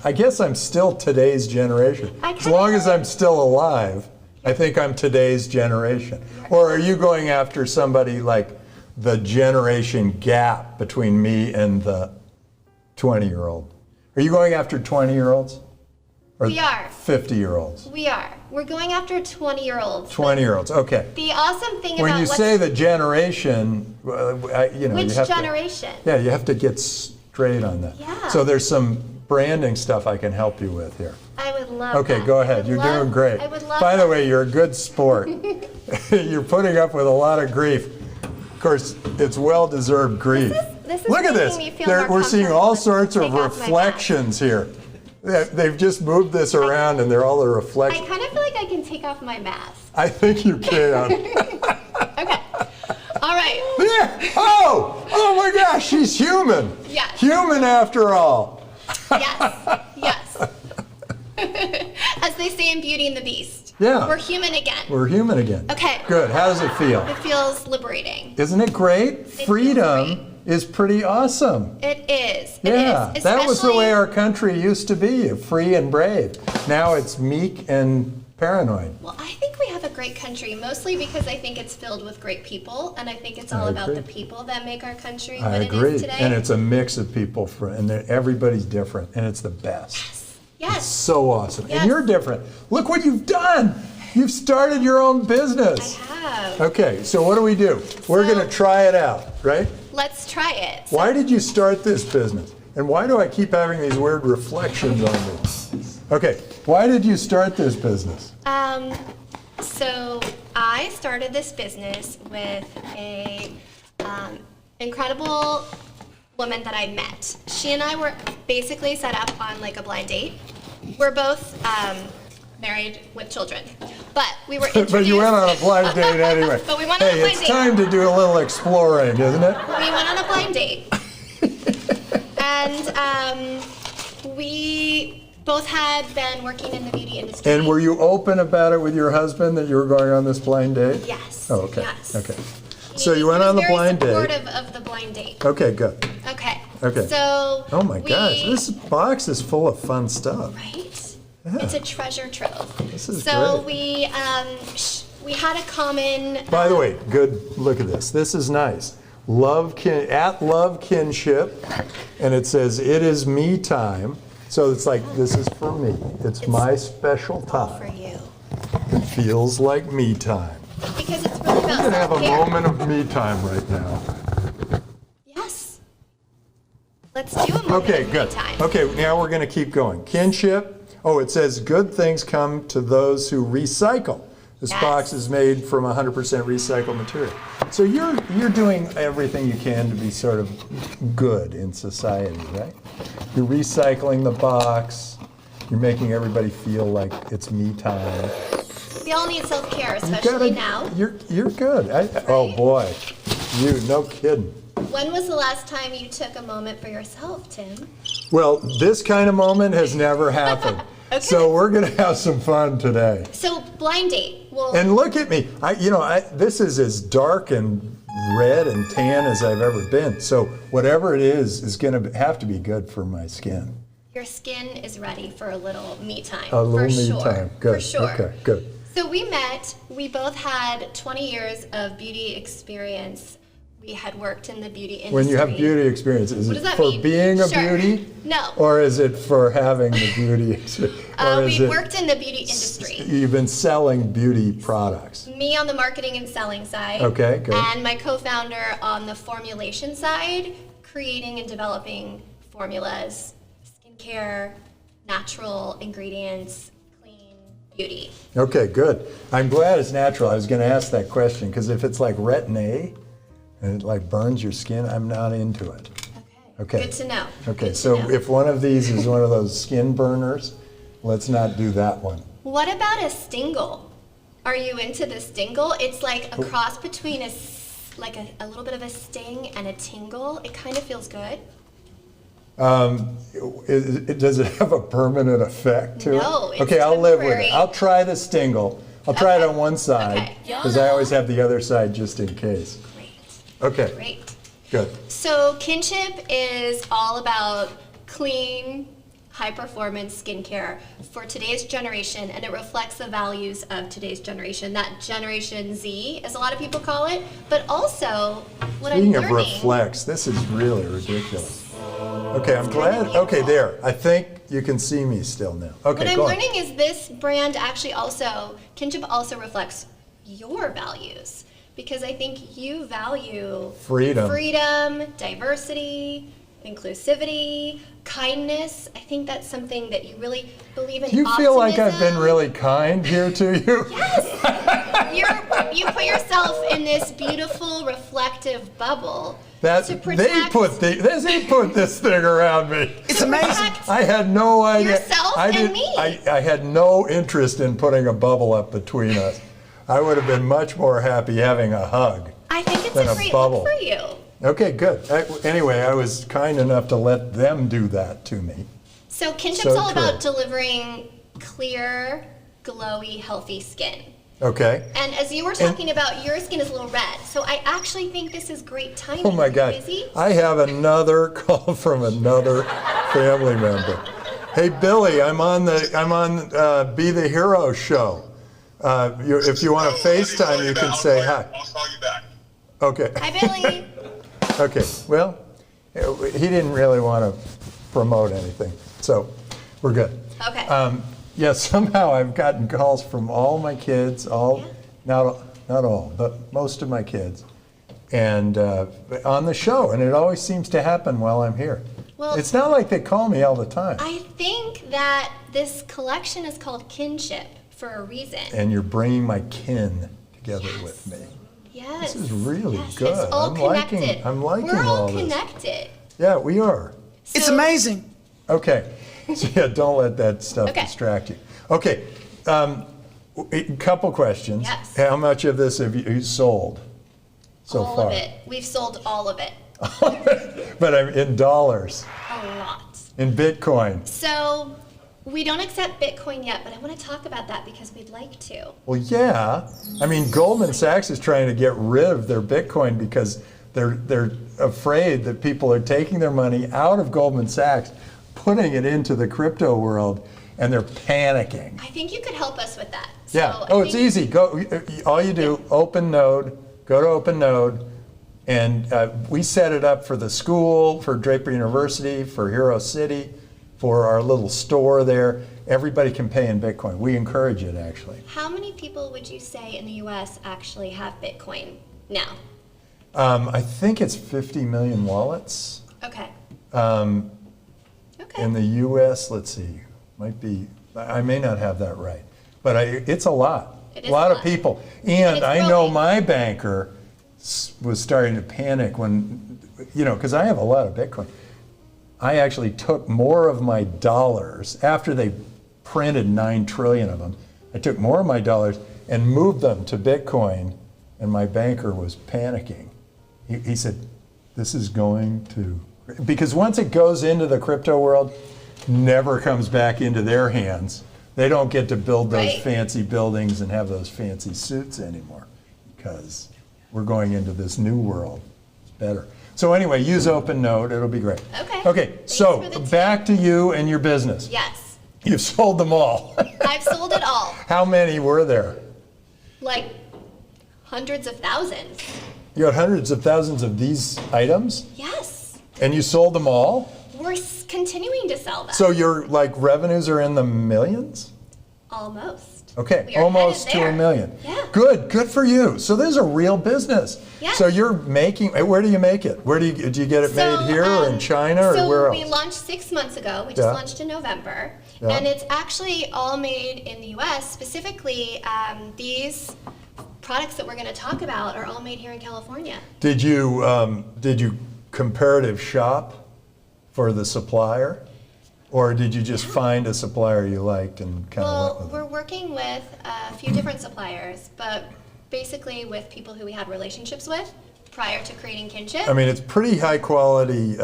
I guess I'm still today's generation. As long as I'm still alive, I think I'm today's generation. Or are you going after somebody like the generation gap between me and the 20-year-old? Are you going after 20-year-olds? Or We are. 50-year-olds? We are. We're going after 20-year-olds. 20-year-olds, okay. The awesome thing When about you say the generation, you which have generation? to, yeah, you have to get straight on that. Yeah. So there's some branding stuff I can help you with here. I would love Okay, that. go I ahead. would You're love- doing great. I would love By the that. way, you're a good sport. You're putting up with a lot of grief. Of course, it's well-deserved grief. This is Look at making this. me feel more We're seeing comfortable all to sorts of take off my mask. reflections here. They've just moved this around, and they're all the I reflections. kind of feel like I can take off my mask. I think you can. Okay. All right. Yeah. Oh my gosh, she's human. Yes. Human after all. Yes. As they say in Beauty and the Beast. Yeah. We're human again. We're human again. Okay. Good. How does it feel? It feels liberating. Isn't it great? feels Freedom great. is pretty awesome. It is. Yeah, It is. that was the way Especially- our country used to be, free and brave. Now it's meek and paranoid. Well, I think we have a great country, mostly because I think it's filled with great people, and I think it's all I about agree. the people that make our country I what agree. it is today. And it's a mix of people, and everybody's different, and it's the best. Yes. So awesome. Yes. And you're different. Look what you've done. You've started your own business. I have. Okay, so what do? We're So- going to try it out, right? Let's try it. Why did you start this business? And why do I keep having these weird reflections on me? Okay, why did you start this business? So I started this business with a incredible woman that I met. She and I were basically set up on like a blind date. We're both married with children, but we were introduced. But you went on a blind date anyway. But we went on a Hey, blind it's date. time to do a little exploring, isn't it? We went on a blind date. And we both had been working in the beauty industry. And were you open about it with your husband that you were going on this blind date? Yes. Oh, okay. Yes. Okay. So you went He was on the very blind date. supportive of the blind date. Okay, good. Okay. Okay. So. Oh my gosh, this box is full of fun stuff. Right. Yeah. It's a treasure trove. This is so great. we had a common. By the way, good. Look at this. This is nice. Love kinship, and it says it is me time. So it's like this is for me. It's my special all for time. you. It feels like me time. Because it's really about We're gonna have a self-care. moment of me time right now. Yes. Let's do a moment Okay, of good. me time. Okay, now we're gonna keep going. Kinship. Oh, it says good things come to those who recycle. This Yes. box is made from 100% recycled material. So you're doing everything you can to be sort of good in society, right? You're recycling the box. You're making everybody feel like it's me time. We all need self-care, You especially now. You're good. Oh boy, no kidding. When was the last time you took a moment for yourself, Tim? Well, this kind of moment has never happened. Okay. So we're gonna have some fun today. So blind date. Well, And look at me. This is as dark and red and tan as I've ever been. So whatever it is going to have to be good for my skin. your skin is ready for a little me time. A little for me sure. time. Good. For sure. Okay, good. So we met. We both had 20 years of beauty experience. We had worked in the beauty industry. When you have beauty experience, is What it does that for mean? being a Sure. beauty? No. Or is it for having the beauty experience? Or is We it worked in the beauty industry. you've been selling beauty products? Me on the marketing and selling side. Okay, good. And my co-founder on the formulation side, creating and developing formulas, skincare, natural ingredients, clean beauty. Okay, good. I'm glad it's natural. I was going to ask that question because if it's like retin A and it like burns your skin, I'm not into it. Okay. Good to know. Okay, Good to so know. if one of these is one of those skin burners, let's not do that one. What about a stingle? Are you into the stingle? It's like a cross between a little bit of a sting and a tingle. It kind of feels good. Does it have a permanent effect to it? No, it's Okay, I'll live with temporary. it. I'll try the stingle. I'll try it Okay. on one side Okay. because I always have the other side just in case. Great. Okay, Great. good. So kinship is all about clean, high-performance skincare for today's generation, and it reflects the values of today's generation. That Generation Z, as a lot of people call it, but also what Speaking I'm of learning. reflects, this is really ridiculous. Okay, I'm glad. Okay, there. I think you can see me still now. Okay, What I'm go on. learning is this brand actually kinship also reflects your values, because I think you value Freedom. diversity, inclusivity, kindness. I think that's something that you really believe in. Do you feel like I've been optimism. really kind here to you? Yes. You put yourself in this beautiful reflective bubble to They protect put this thing around me. It's amazing. I had no idea. Yourself and me. I had no interest in putting a bubble up between us. I would have been much more happy having a hug. I think it's than a a great bubble. look for you. Okay, good. Anyway, I was kind enough to let them do that to me. So kinship's So all about true. delivering clear, glowy, healthy skin. Okay. And as you were talking about, your skin is a little red. So I actually think this is great timing. Oh my Are you God. busy? I have another call from another family member. Hey Billy, I'm on Be the Hero show. If you want to FaceTime, you can say hi. I'll call you back. Okay. Hi, Billy. Okay. Well, he didn't really want to promote anything, so we're good. Okay. Yeah, somehow I've gotten calls from all my kids, not all, but most of my kids, and on the show, and it always seems to happen while I'm here. Well, it's not like they call me all the time. I think that this collection is called Kinship for a reason. And you're bringing my kin together with me. Yes. This is really yes, good. It's all connected. I'm liking We're all all this. connected. Yeah, we are. It's So- amazing. Okay. So yeah, don't let that stuff Okay. distract you. Okay. A couple questions. Yes. How much of this have you sold so all far? of it. We've sold all of it. But in dollars, A lot. in Bitcoin. So we don't accept Bitcoin yet, but I want to talk about that because we'd like to. Well, yeah. I mean, Goldman Sachs is trying to get rid of their Bitcoin because they're afraid that people are taking their money out of Goldman Sachs, putting it into the crypto world, and they're panicking. I think you could help us with that. Yeah. So I Oh, it's think- easy. Go. All you do, open Node. Go to open Node, and we set it up for the school, for Draper University, for Hero City, for our little store there. Everybody can pay in Bitcoin. We encourage it, actually. How many people would you say in the U.S. actually have Bitcoin now? I think it's 50 million wallets. Okay. Okay. In the U.S., let's see, might be, I may not have that right, but it's a lot. It is a lot a of lot. people. And And it's I know growing. my banker was starting to panic when, because I have a lot of Bitcoin. I actually took more of my dollars after they printed 9 trillion of them. I took more of my dollars and moved them to Bitcoin, and my banker was panicking. He said, this is going to, because once it goes into the crypto world, never comes back into their hands. They don't get to build those Right. fancy buildings and have those fancy suits anymore, because we're going into this new world. It's better. So anyway, use OpenNode, it'll be great. Okay. Okay, Thanks so for the tip. back to you and your business. Yes. You've sold them all. I've sold it all. How many were there? Like hundreds of thousands. You had hundreds of thousands of these items, Yes. and you sold them all? We're continuing to sell them. So your revenues are in the millions? Almost. Okay, We are almost headed to there. $1 million. Yeah. Good for you. So there's a real business. Yeah. So you're making, where do you make it? Where do you get it made here or in China or where else? So we launched 6 months ago. We just Yeah. launched in November. Yeah. And it's actually all made in the US. Specifically, these products that we're going to talk about are all made here in California. Did you comparative shop for the supplier? Or did you just find a supplier you liked and kind of went Well, with we're it? working with a few different suppliers, but basically with people who we had relationships with prior to creating Kinship. I mean, it's pretty high quality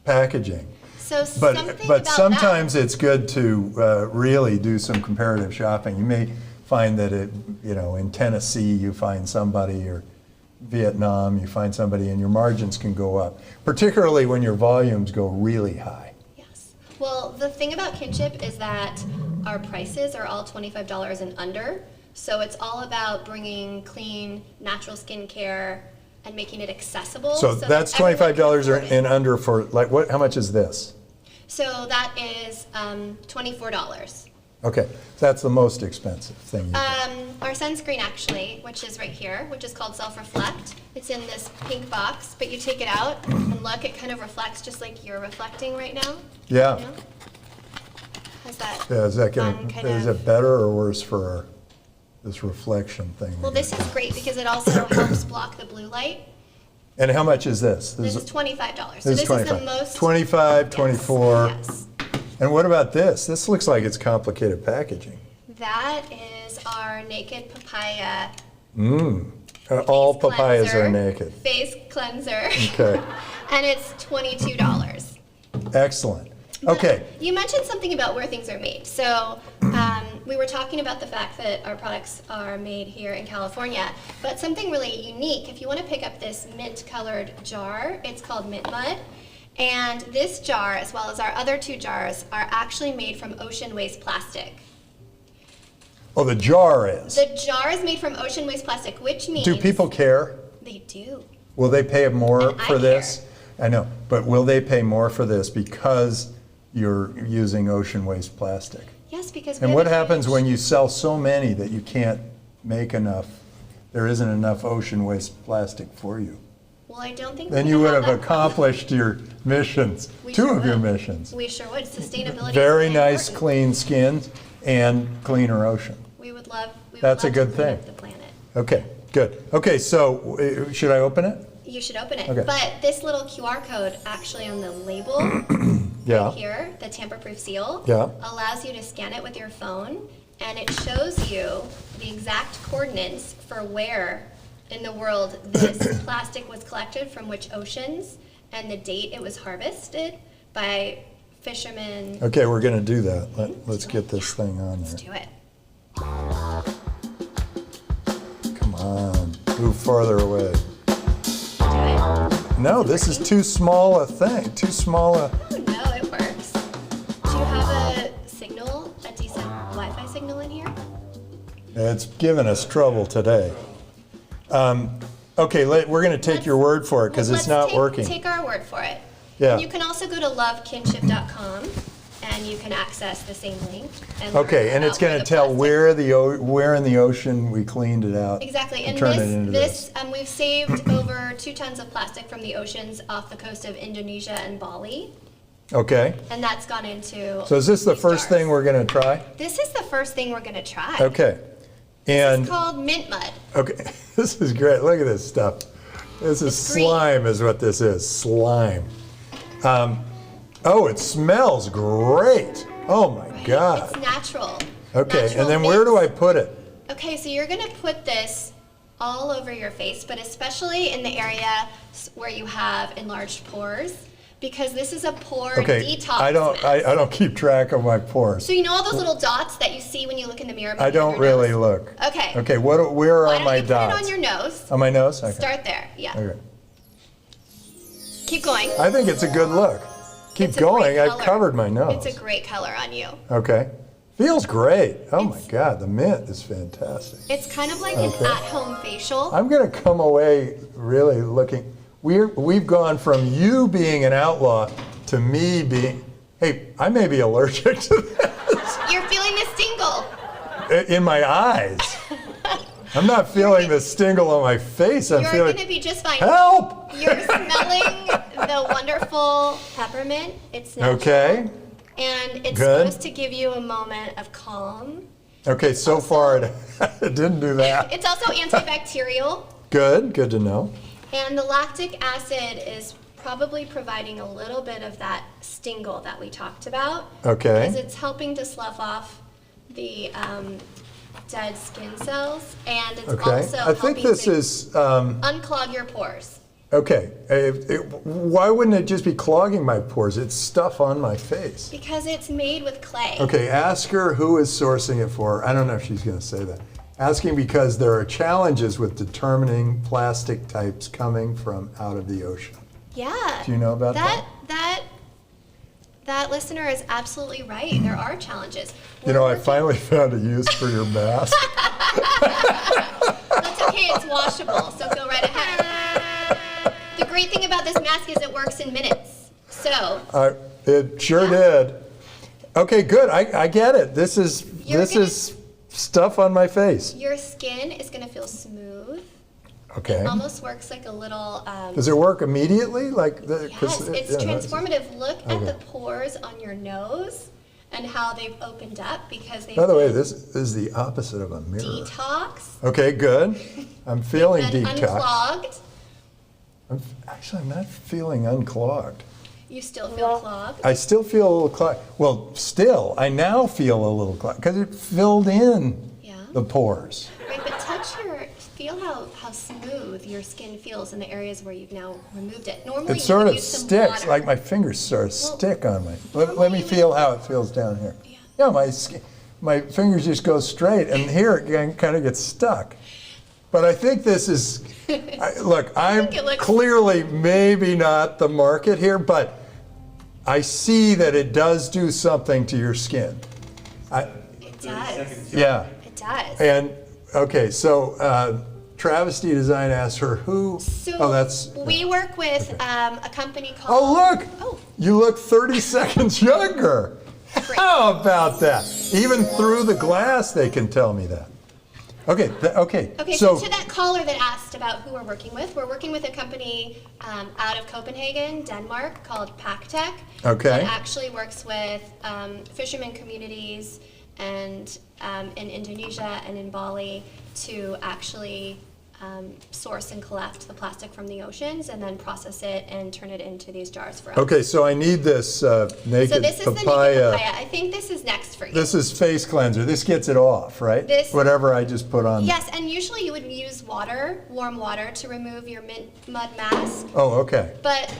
packaging. So something But about sometimes it's good to really do some comparative shopping. You may find that in Tennessee you find somebody, or Vietnam you find somebody, and your margins can go up, particularly when your volumes go really high. Yes. Well, the thing about Kinship is that our prices are all $25 and under. So it's all about bringing clean, natural skincare and making it accessible. So that that's everyone can $25 afford it. and under for what? How much is this? So that is $24. Okay, that's the most expensive thing you do. Our sunscreen actually, which is right here, which is called Self Reflect. It's in this pink box, but you take it out and look, it kind of reflects just like you're reflecting right now. Yeah. You know? How's that? Yeah, is that fun kind is of- it better or worse for this reflection thing? Well, this is great because it also helps block the blue light. And how much is this? This is $25. So This this is is the 25. most. 25, Yes, 24. Yes. And what about this? This looks like it's complicated packaging. That is our naked papaya. All face papayas cleanser, are naked. Face cleanser. Okay, And it's $22. excellent. Okay. You mentioned something about where things are made. So we were talking about the fact that our products are made here in California, but something really unique. If you want to pick up this mint-colored jar, it's called Mint Mud. And this jar, as well as our other 2 jars, are actually made from ocean waste plastic. Oh, the jar is. The jar is made from ocean waste plastic, which means... Do people care? They do. Will they pay more And I for this? I know, but will they pay more for this because you're using ocean waste plastic? Yes, because... And we what have a happens huge- when you sell so many that you can't make enough, there isn't enough ocean waste plastic for you? Well, I don't think... Then we're you gonna would have that problem. accomplished your missions, We 2 sure of your would. missions. We sure would. Sustainability is Very really nice, important. clean skins and cleaner ocean. We would love... That's a love good to clean thing. up the planet. Okay, good. Okay, so should I open it? You should open it. Okay. But this little QR code actually on the label Yeah. here, the tamper-proof seal, Yeah. allows you to scan it with your phone, and it shows you the exact coordinates for where in the world this plastic was collected, from which oceans, and the date it was harvested by fishermen. Okay, we're going to do that. Let's get this thing on Let's there. do it. Come on, move farther away. Do it. No, this is too small a thing, too small a... Oh, no, it works. Do you have a signal, a decent Wi-Fi signal in here? It's given us trouble today. Okay, we're going to take your word for it because it's not working. Take our word for it. Yeah. And you can also go to lovekinship.com and you can access the same link. And learn Okay, and it's about going where to the tell plastic- where in the ocean we cleaned it out. Exactly, and turned it into this we've saved over 2 tons of plastic from the oceans off the coast of Indonesia and Bali, Okay, and that's gone into. so is this the these first jars. thing we're going to try? This is the first thing we're going to try. Okay. This And, is called Mint Mud. okay, this is great. Look at this stuff. This is It's green. slime is what this is, slime. Oh, it smells great. Oh my God. It's natural. Okay, Natural and then where do I mint. put it? Okay, so you're gonna put this all over your face, but especially in the area where you have enlarged pores, because this is a pore Okay, detox I don't mask. I don't keep track of my pores. So you know all those little dots that you see when you look in the mirror? I behind don't your really nose? look. Okay. Okay, where Why are don't my you put dots? it on your nose? On my nose? Okay. Start there. Yeah. Okay. Keep going. I think it's a good look. Keep It's a great going. I've color. covered my nose. It's a great color on you. Okay. Feels great. Oh my It's- God, the mint is fantastic. It's kind of like Okay. an at-home facial. I'm going to come away really looking. We've gone from you being an outlaw to me being. Hey, I may be allergic to this You're feeling the stingle. in my eyes. I'm not feeling the stingle on my face. I'm You're feeling. gonna be just fine. Help! You're smelling the wonderful peppermint. It's natural. Okay. And it's Good. supposed to give you a moment of calm. Okay. So far, it didn't do that. It's also antibacterial. Good. Good to know. And the lactic acid is probably providing a little bit of that stingle that we talked about. Okay. Because it's helping to slough off the dead skin cells. And it's Okay. also I think helping this to is. unclog your pores. Okay. Why wouldn't it just be clogging my pores? It's stuff on my face. Because it's made with clay. Okay, ask her who is sourcing it for her. I don't know if she's going to say that. Asking because there are challenges with determining plastic types coming from out of the ocean. Yeah. Do you know about that? That listener is absolutely right. There are challenges. You know, I We're working- finally found a use for your mask. That's okay, it's washable, so go right ahead. The great thing about this mask is it works in minutes. So, It sure did. Okay, good. I get it. This is You're gonna- stuff on my face. your skin is gonna feel smooth. Okay. It almost works like a little, Does it work immediately? yes, it's transformative. Look at Okay. the pores on your nose and how they've opened up because they've By the way, been this is the opposite of a mirror. detox, Okay, good. I'm feeling been detox. unclogged. Actually, I'm not feeling unclogged. You still feel clogged. I still feel a little clogged. Well, still, I now feel a little clogged because it filled in Yeah. the pores. Right, but feel how smooth your skin feels in the areas where you've now removed it. Normally It you sort would of use some sticks, water. like my fingers sort of stick on my, let me you feel would- how it feels down here. Yeah. Yeah, my fingers just go straight, and here it kind of gets stuck. But I think this is, look, I'm think it looks- clearly maybe not the market here, but I see that it does do something to your skin. It does. Yeah, It does. and, okay, so Travesty Design asked her who, So oh, that's, we work with a company called. oh, look, Oh. you look 30 seconds younger. Great. How about that? Even through the glass, they can tell me that. Okay, okay. Okay, so to that caller that asked about who we're working with a company out of Copenhagen, Denmark, called PackTech. Okay. That actually works with fishermen communities and in Indonesia and in Bali to actually source and collect the plastic from the oceans and then process it and turn it into these jars for us. Okay, so I need this naked So this is the naked papaya. papaya. I think this is next for you. This is face cleanser. This gets it off, right? Whatever I just put on. Yes, and usually you would use water, warm water, to remove your mint mud mask. Oh, okay. But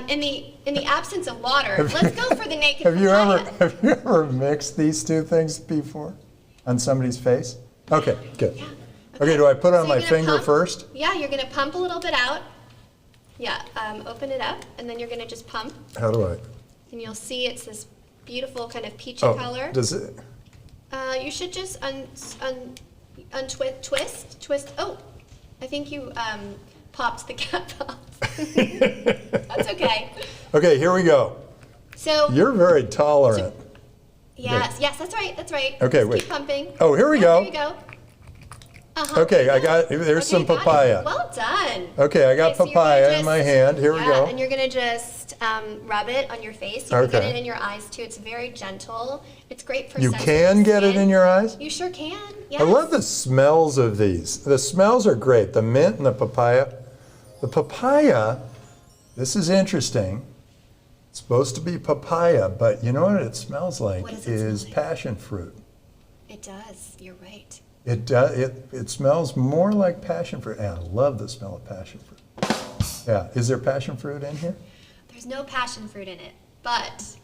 in the absence of water, let's go for the naked Have you papaya. ever mixed these two things before on somebody's face? Okay, good. Yeah. Okay, do I put it on So my you're gonna finger pump- first? Yeah, you're gonna pump a little bit out. Yeah, open it up, and then you're gonna just pump, How do I? and you'll see it's this beautiful kind of peachy Oh, color. does it? You should just twist. Oh, I think you popped the cap off. That's okay. Okay, here we go. So You're very tolerant. yes, that's right. Okay, Just wait. Keep pumping. Oh, here we Yeah, go. There you go. Okay, there I you go. got, there's some got it. papaya. Well done. Okay, I got Okay, so you're gonna papaya in my just- hand. Here we yeah, go. and you're gonna just rub it on your face. You can get Okay. it in your eyes too. It's very gentle. It's great for You sensitive can get it skin. in your eyes? You sure can. Yes. I love the smells of these. The smells are great. The mint and the papaya. The papaya, this is interesting. It's supposed to be papaya, but you know what it smells like What does it smell is like? passion fruit. It does. You're right. It does. It smells more like passion fruit. And I love the smell of passion fruit. Yeah. Is there passion fruit in here? There's no passion fruit in it, but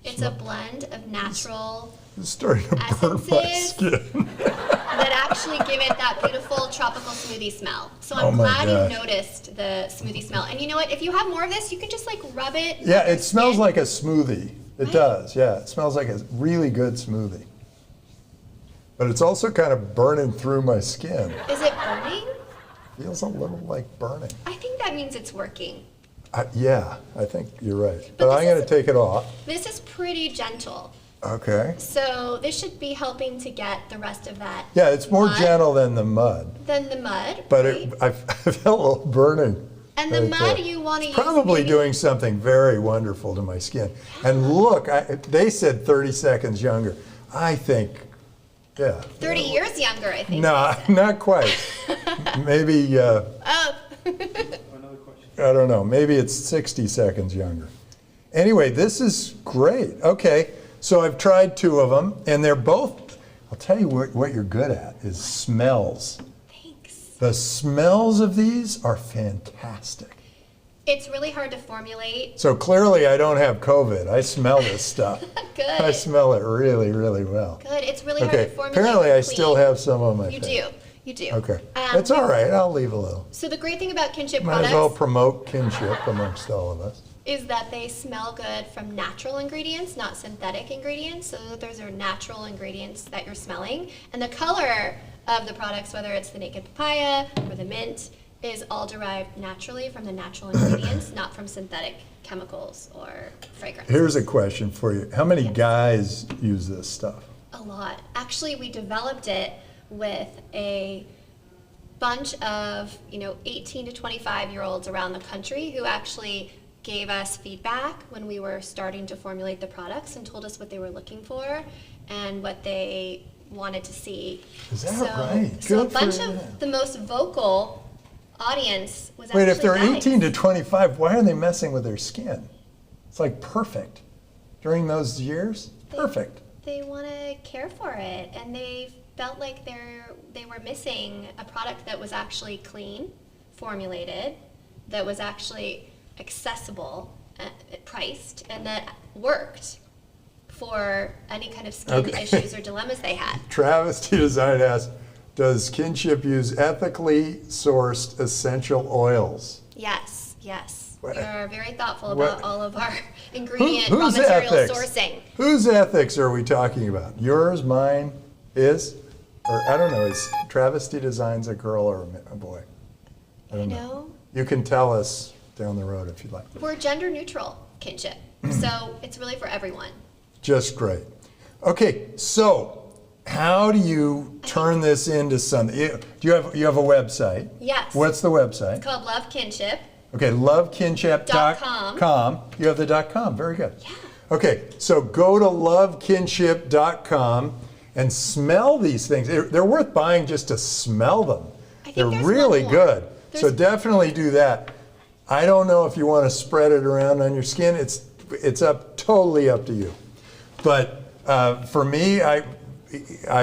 it's a blend of natural It's starting to burn my Essences. skin. that actually give it that beautiful tropical smoothie smell. So Oh I'm my glad gosh. you noticed the smoothie smell. And you know what? If you have more of this, you can just like rub it. Yeah, on your it smells skin. like a smoothie. It Right. does, yeah. It smells like a really good smoothie. But it's also kind of burning through my skin. Is it burning? Feels a little like burning. I think that means it's working. Yeah, I think you're right. But But I'm this going to is- take it off. This is pretty gentle. Okay. So this should be helping to get the rest of that. Yeah, it's more mud gentle than the mud, than the mud. but right? I felt a little burning. And the right mud there. you want to It's use. probably maybe- doing something very wonderful to my skin. And look, they said 30 seconds younger. I think, yeah. 30 years younger, I think. No, not quite. Maybe, Oh. I don't know, maybe it's 60 seconds younger. Anyway, this is great. Okay, so I've tried two of them, and they're both, I'll tell you what you're good at, is smells. Thanks. The smells of these are fantastic. It's really hard to formulate. So clearly I don't have COVID. I smell this stuff. Good. I smell it really, really well. Good. It's really hard to Okay, formulate. apparently I clean. still have some on my You face. do. You do. Okay, it's all right, I'll leave a little. So the great thing about kinship Might as well products promote kinship amongst all of us. is that they smell good from natural ingredients, not synthetic ingredients. So that those are natural ingredients that you're smelling. And the color of the products, whether it's the naked papaya or the mint, is all derived naturally from the natural ingredients, not from synthetic chemicals or fragrances. Here's a question for you. How many Yes. guys use this stuff? A lot. Actually, we developed it with a bunch of 18 to 25-year-olds around the country who actually gave us feedback when we were starting to formulate the products and told us what they were looking for and what they wanted to see. Is that so, right? So a Good for bunch you. of the most vocal audience was Wait, if they're actually 18 guys. to 25, why are they messing with their skin? It's like perfect. During those years, perfect. They want to care for it, and felt like they were missing a product that was actually clean, formulated, that was actually accessible, priced, and that worked for any kind of skin issues or dilemmas they had. Travesty Design asks, does Kinship use ethically sourced essential oils? Yes, yes. What? We are very thoughtful about all of our ingredient Whose raw material ethics? sourcing. Whose ethics are we talking about? Yours, mine, his? Or I don't know, is Travesty Designs a girl or a boy? I don't know. You can tell us down the road if you'd like. We're gender neutral, Kinship. So it's really for everyone. Just great. Okay, so how do you turn this into something? Do you have a website? Yes. What's the website? It's called Love Kinship. Okay, lovekinship.com. You have the .com, very good. Yeah. Okay, so go to lovekinship.com and smell these things. They're worth buying just to smell them. I think They're there's really one more. good. So definitely do that. I don't know if you want to spread it around on your skin. It's totally up to you. But for me, I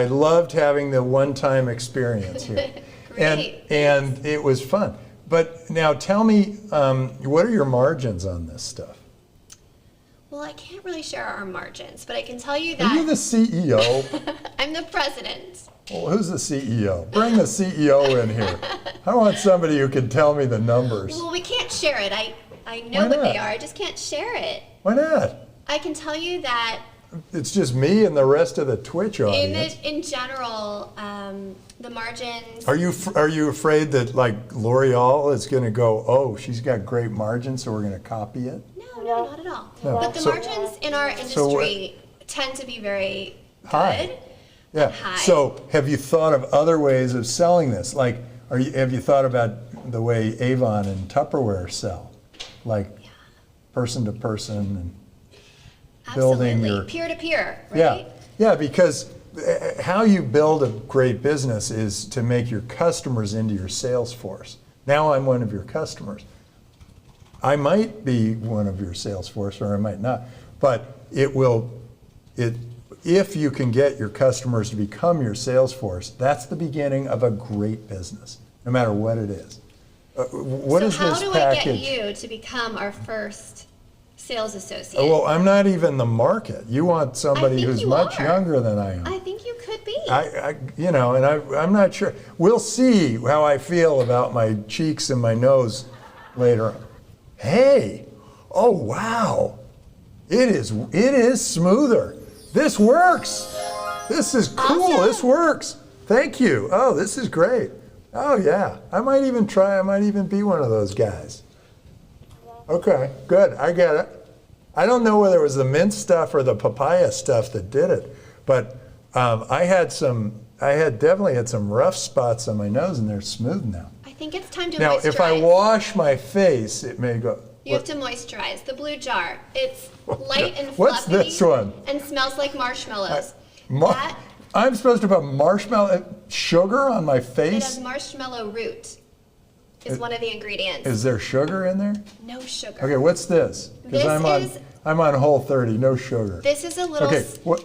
loved having the one-time experience here. Great. And it was fun. But now tell me, what are your margins on this stuff? Well, I can't really share our margins, but I can tell you Are you the that CEO? I'm the president. Well, who's the CEO? Bring the CEO in here. I want somebody who can tell me the numbers. Well, we can't share it. I know Why what not? they are. I just can't share it. Why not? I can tell you that It's just me and the rest of the Twitch audience. in general, the margins. Are you afraid that like L'Oreal is going to go, oh, she's got great margins, so we're going to copy it? No, not at all. No. But the So- margins in our industry tend to be very High. good. Yeah. High. So have you thought of other ways of selling this? Like, have you thought about the way Avon and Tupperware sell, like person to person and building Absolutely. your Peer to peer, right? Yeah, because how you build a great business is to make your customers into your sales force. Now I'm one of your customers. I might be one of your sales force or I might not, but if you can get your customers to become your sales force, that's the beginning of a great business, no matter what it is. What is so this how do package? I get you to become our first sales associate? Well, I'm not even the market. You want somebody think who's you much are. younger than I am. I think you could be. I'm not sure. We'll see how I feel about my cheeks and my nose later on. Hey, oh wow, it is smoother. This works. This is cool. Awesome. This works. Thank you. Oh, this is great. Oh yeah, I might even try. I might even be one of those guys. Okay, good. I get it. I don't know whether it was the mint stuff or the papaya stuff that did it, but I definitely had some rough spots on my nose, and they're smooth now. I think it's time to Now, moisturize. if I wash my face, it may go. You have to moisturize. The blue jar. It's light and fluffy. What's this one? And smells like marshmallows. Mar- I'm supposed to put marshmallow sugar on my It has face? marshmallow root. Is one of the ingredients. Is there sugar in there? No sugar. Okay, what's this? This is- I'm on Whole30, no sugar. This is a little. Okay, what?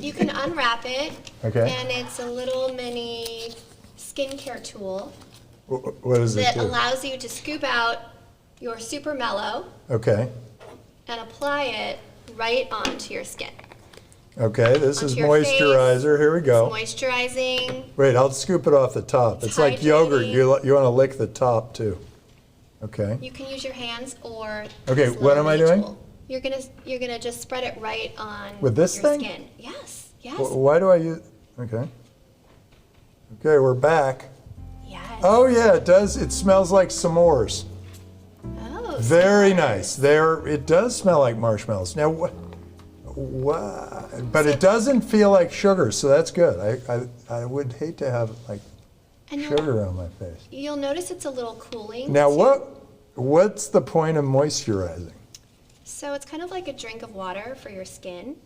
You can unwrap it. Okay. And it's a little mini skincare tool What does it that do? allows you to scoop out your super mellow Okay, and apply it right onto your skin. okay, this is Onto your face. moisturizer, here we go. It's moisturizing. Wait, I'll scoop it off the top. It's like yogurt, hydrating. you want to lick the top too. Okay, You can use your hands or Okay, this what little am I mini doing? tool. You're gonna just spread it right on With this your thing? skin. Yes, yes, Why do I use, okay. Okay, we're back. yes. Oh yeah, it does, it smells like s'mores. Oh, Very s'mores. nice. It does smell like marshmallows. Now, but it doesn't feel like sugar, so that's good. I would hate to have like And sugar on my face. you'll notice it's a little cooling. Now, too. what's the point of moisturizing? So it's kind of like a drink of water for your skin.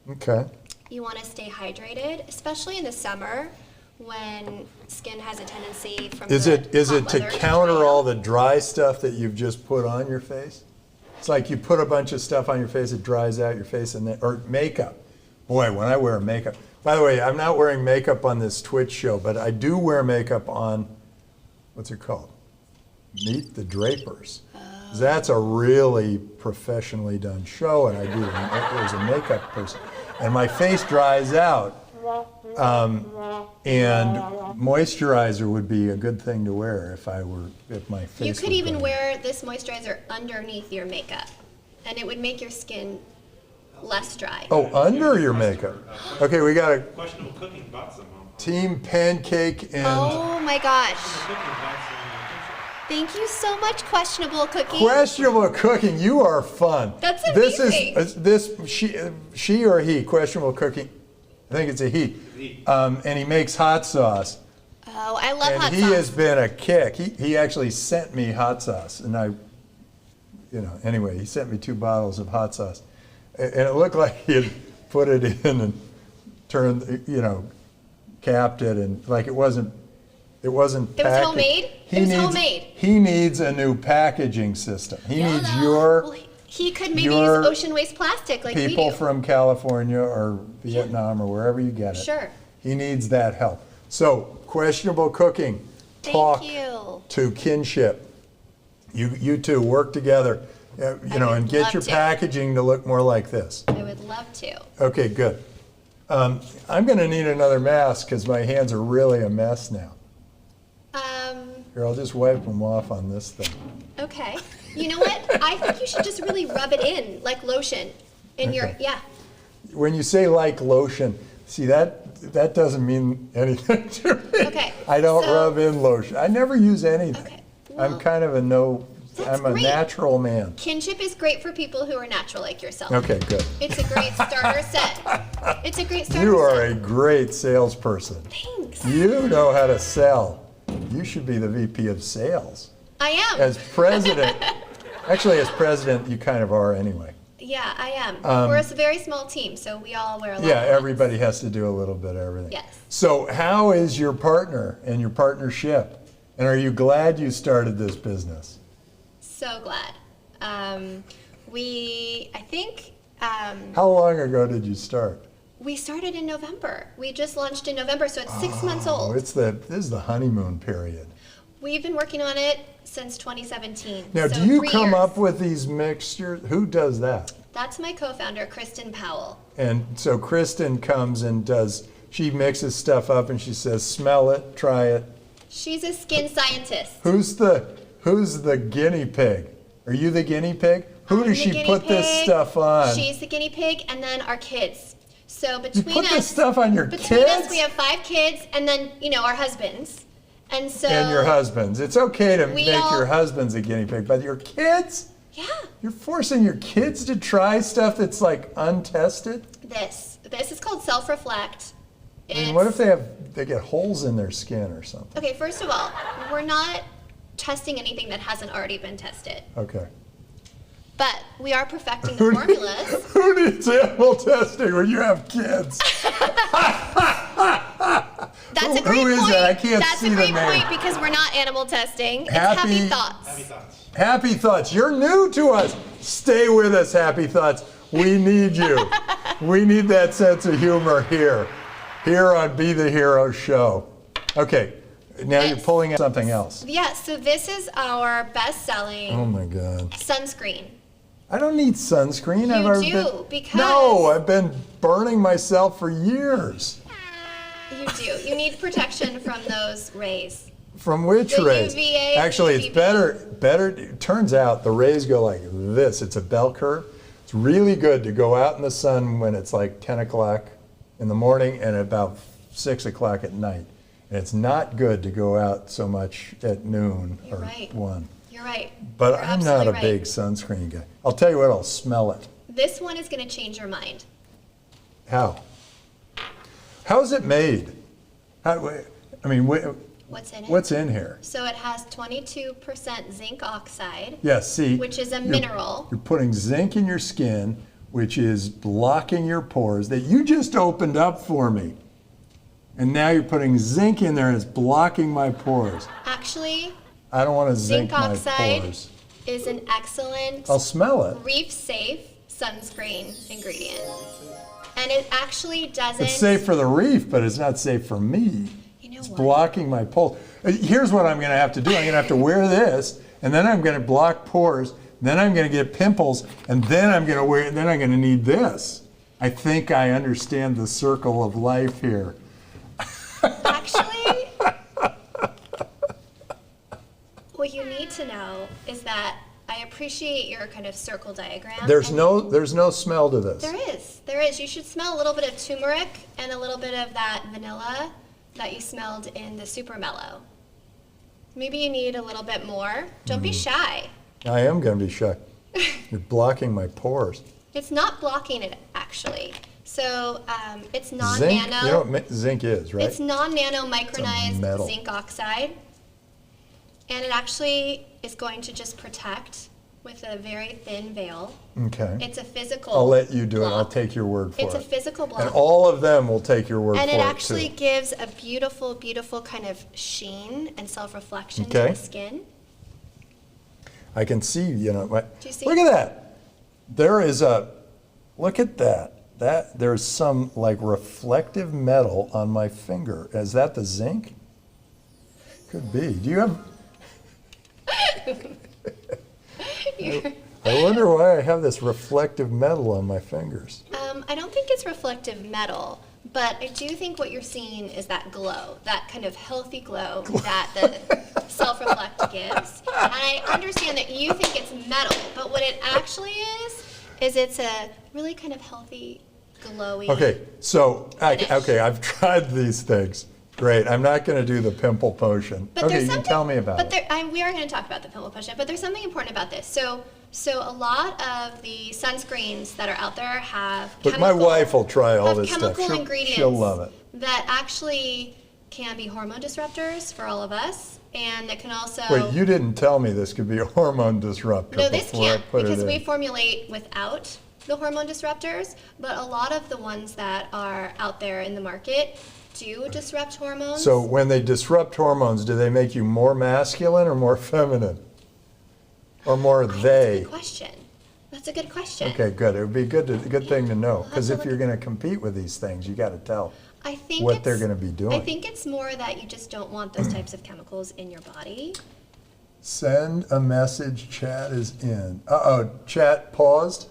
Okay. You want to stay hydrated, especially in the summer when skin has a tendency from Is the it hot to weather counter dry all out. the dry stuff that you've just put on your face? It's like you put a bunch of stuff on your face, it dries out your face, or makeup. Boy, when I wear makeup, By the way, I'm not wearing makeup on this Twitch show, but I do wear makeup on, what's it called? Meet the Drapers. That's a really professionally done show, and I do. There's a makeup person. And my face dries out. And moisturizer would be a good thing to wear if my face You could was even dry. wear this moisturizer underneath your makeup, and it would make your skin less dry. Oh, under your makeup. Okay, we got a Questionable cooking bought some. Team Pancake and Oh my gosh. Thank you so much, Questionable Cookie. Questionable Cooking. You are fun. That's amazing. amazing. This she or he, Questionable Cooking, I think it's a he. And he makes hot sauce. Oh, I love And hot he sauce. has been a kick. He actually sent me hot sauce, and anyway, he sent me 2 bottles of hot sauce, and it looked like he had put it in and turned, capped it, and like it wasn't It was packaged. homemade? It was homemade. He needs a new packaging system. He needs Well, he could maybe your use ocean waste plastic like we people do. from California or Vietnam or wherever you get it. Sure. He needs that help. So, Questionable Cooking. Thank Talk you. to Kinship. You two work together, would and get love your to. packaging to look more like this. I would love to. Okay, good. I'm going to need another mask because my hands are really a mess now. Here, I'll just wipe them off on this thing. Okay. You know what? I think you should just really rub it in like lotion in your, Okay. yeah. When you say like lotion, see that doesn't mean anything to me. Okay, I don't so- rub in lotion. I never use anything. Okay, I'm well, kind of that's I'm a great. natural man. Kinship is great for people who are natural like yourself. Okay, good. It's a great starter set. It's a great starter You are set. a great salesperson. Thanks. You know how to sell. You should be the VP of sales. I am. As president, actually as president, you kind of are anyway. Yeah, I am. We're a very small team, so we all wear a lot Yeah, of hats. everybody has to do a little bit of everything. Yes. So how is your partner and your partnership? And are you glad you started this business? So glad. I think How long ago did you start? we started in November. We just launched in November, so it's 6 months Oh, old. this is the honeymoon period. We've been working on it since 2017. Now, so do you 3 come years. up with these mixtures? Who does that? That's my co-founder, Kristen Powell. And so Kristen comes and she mixes stuff up and she says, smell it, try it. She's a skin scientist. Who's the guinea pig? Are you the guinea pig? Who I'm does the she guinea put this pig, stuff on? She's the guinea pig, and then our kids. So You between put us, this stuff on your between kids? us, we have 5 kids, and then our husbands. And so And your husbands. It's okay to we make all- your husbands a guinea pig, but your kids? Yeah, You're forcing your kids to try stuff that's like untested? this is called self-reflect. I mean, what if they get holes in their skin or something? Okay, first of all, we're not testing anything that hasn't already been tested, Okay. but we are perfecting the formulas. Who needs animal testing when you have kids? That's a great who is point. that? I can't That's see a the great name. point because we're not animal testing. It's Happy- happy thoughts. Happy thoughts. Happy Thoughts. You're new to us. Stay with us, Happy Thoughts. We need you. We need that sense of humor here on Be the Hero Show. Okay, now you're pulling out something else. Yeah, so this is our best-selling Oh my God. sunscreen. I don't need sunscreen. You I've already do, been, because- No, I've been burning myself for years. You do. You need protection from those rays. From which The rays? UVA, Actually, it's UVB. better. It turns out the rays go like this. It's a bell curve. It's really good to go out in the sun when it's like 10 o'clock in the morning and about 6 o'clock at night. And it's not good to go out so much at noon You're or right. 1. You're right. But You're I'm not absolutely a right. big sunscreen guy. I'll tell you what, I'll smell it. This one is going to change your mind. How? How's it made? What's in it? What's in here? So it has 22% zinc oxide. Yes, see. Which is a you're- mineral. You're putting zinc in your skin, which is blocking your pores that you just opened up for me. And now you're putting zinc in there and it's blocking my pores. Actually, I don't want to zinc zinc my oxide pores. is an excellent I'll smell it. reef-safe sunscreen ingredient. And it actually doesn't. It's safe for the reef, but it's not safe for me. You know It's what? blocking my pulse. Here's what I'm going to have to do. I'm going to have to wear this, and then I'm going to block pores, then I'm going to get pimples, and then I'm going to wear. Then I'm going to need this. I think I understand the circle of life here. Actually, what you need to know is that I appreciate your kind of circle diagram. There's and no smell to this. There is. You should smell a little bit of turmeric and a little bit of that vanilla that you smelled in the super mellow. Maybe you need a little bit more. Don't be shy. I am going to be shy. You're blocking my pores. It's not blocking it, actually. So it's Zinc, non-nano. you know what zinc is, right? It's non-nano It's a micronized metal. zinc oxide. And it actually is going to just protect with a very thin veil. Okay. It's a physical I'll let you do it. I'll block. take your word for It's it. a physical block. And all of them will take your word And for it it, actually too. gives a beautiful, beautiful kind of sheen and self-reflection Okay. to the skin. I can see, you know. Do you see? Look at that. There is look at that. There's some like reflective metal on my finger. Is that the zinc? Could be. Do you have? I wonder why I have this reflective metal on my fingers. I don't think it's reflective metal, but I do think what you're seeing is that glow, that kind of healthy glow that the self-reflect gives. And I understand that you think it's metal, but what it actually is it's a really kind of healthy, glowy. Okay, so finish. I've tried these things. Great. I'm not going to do the pimple potion. But Okay, there's you can something- tell me about but it. we are going to talk about the pimple potion, but there's something important about this. So a lot of the sunscreens that are out there have But my wife will try all have this stuff. chemical She'll- ingredients she'll love it. that actually can be hormone disruptors for all of us, and that can also. Wait, you didn't tell me this could be a hormone disruptor No, this before I can't, put because it we in. formulate without the hormone disruptors, but a lot of the ones that are out there in the market do disrupt hormones. So when they disrupt hormones, do they make you more masculine or more feminine? Or more That's a they? good question. That's a good question. Okay, good. It would be good thing to know. I'll have Because to if look you're going to compete with these things, you got to tell I think what they're it's- going to be doing. I think it's more that you just don't want those types of chemicals in your body. Send a message, chat is in. Uh-oh, chat paused?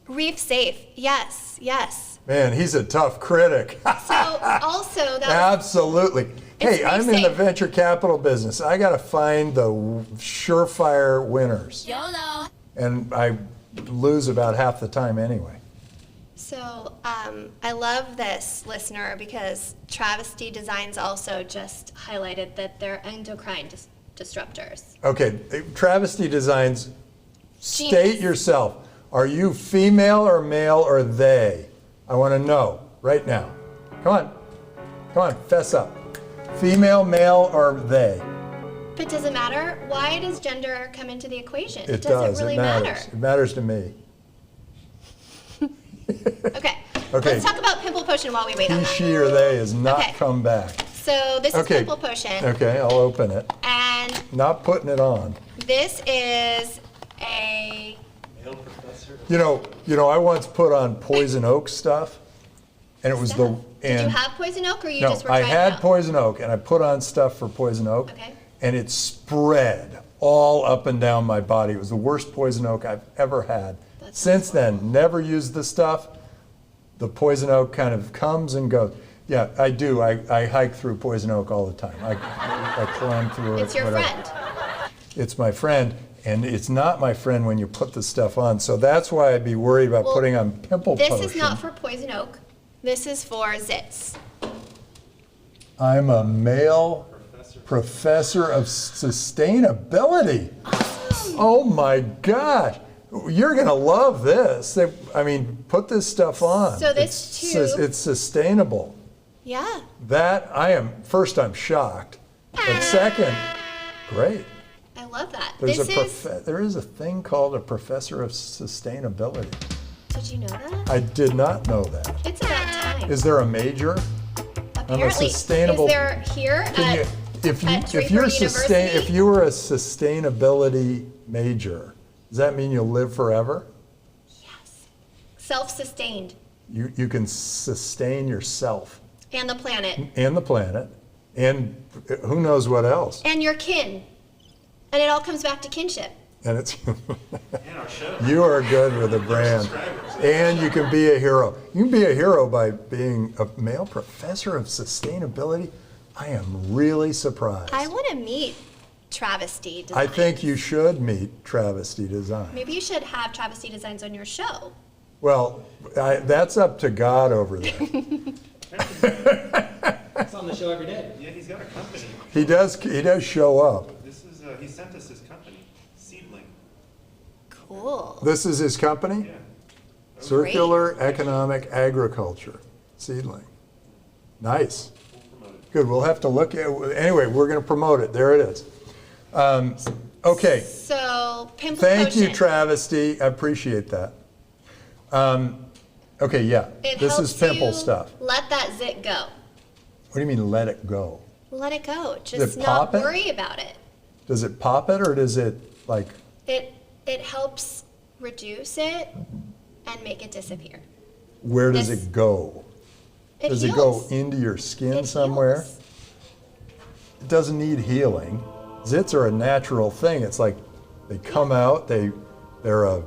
Reef safe. Yes, yes. Man, he's a tough critic. So also that was, Absolutely. Hey, It's I'm in the safe. venture capital business. I got to find the surefire winners. YOLO. And I lose about half the time anyway. So I love this, listener, because Travesty Designs also just highlighted that they're endocrine disruptors. Okay, Travesty Designs, state Genius. yourself. Are you female or male or they? I want to know right now. Come on, fess up. Female, male, or they? But does it matter? Why does gender come into the equation? It does does. it really It matters. matter? It matters to me. Okay. Okay. Let's talk about pimple potion while we wait on He, that. she, or they has not Okay. come back. So this Okay. is pimple potion, Okay, I'll open it. and Not putting it on. this is a. Male professor. You know, I once put on poison oak stuff, and it was the Did you and have poison oak, or you no, just were I trying it had out? poison oak, and I put on stuff for poison oak, Okay. and it spread all up and down my body. It was the worst poison oak I've ever had. That's Since then, never used the stuff. The poison oak kind of comes and goes. Yeah, I do. I hike through poison oak all the time. I climb through it. It's your whatever. friend. It's my friend, and it's not my friend when you put the stuff on. So that's why I'd be worried about Well, putting on pimple This potion. is not for poison oak. This is for zits. I'm a male professor of sustainability. Oh my gosh. You're going to love this. Put this stuff on. So this it's, tube- it's sustainable. Yeah. First, I'm shocked. And second, great. I love that. There is a thing called a professor of sustainability. Did you know that? I did not know that. It's about time. Is there a major? Apparently. sustainable- Is there here Can you, at if Draper you're University? if you were a sustainability major, does that mean you'll live forever? Yes. Self-sustained. You can sustain yourself And the planet. and the planet and who knows what else. And your kin. And it all comes back to kinship. And it's And our show. you are good with a brand. And you can be a hero. You can be a hero by being a male professor of sustainability. I am really surprised. I want to meet Travesty I Designs. think you should meet Travesty Design. Maybe you should have Travesty Designs on your show. Well, that's up to God over there. It's on the show every day. Yeah, he's got a company. He does show up. This is, he sent us his company, Seedling. Cool. This is his company? Yeah. Circular Economic Agriculture, Seedling. Nice. Good, we'll have to look at, anyway, we're gonna promote it, there it is. Okay, So, pimple thank potion. you, Travesty, I appreciate that. Okay, yeah, It this is helps pimple you stuff. Let that zit go. What do you mean, let it go? Let it go. it Just pop not it? worry about it. Does it pop it, or does it, like, It helps reduce it and make it disappear. where does This- it go? It Does heals. it go into your skin It somewhere? heals. It doesn't need healing. Zits are a natural thing. It's like they come out. They're a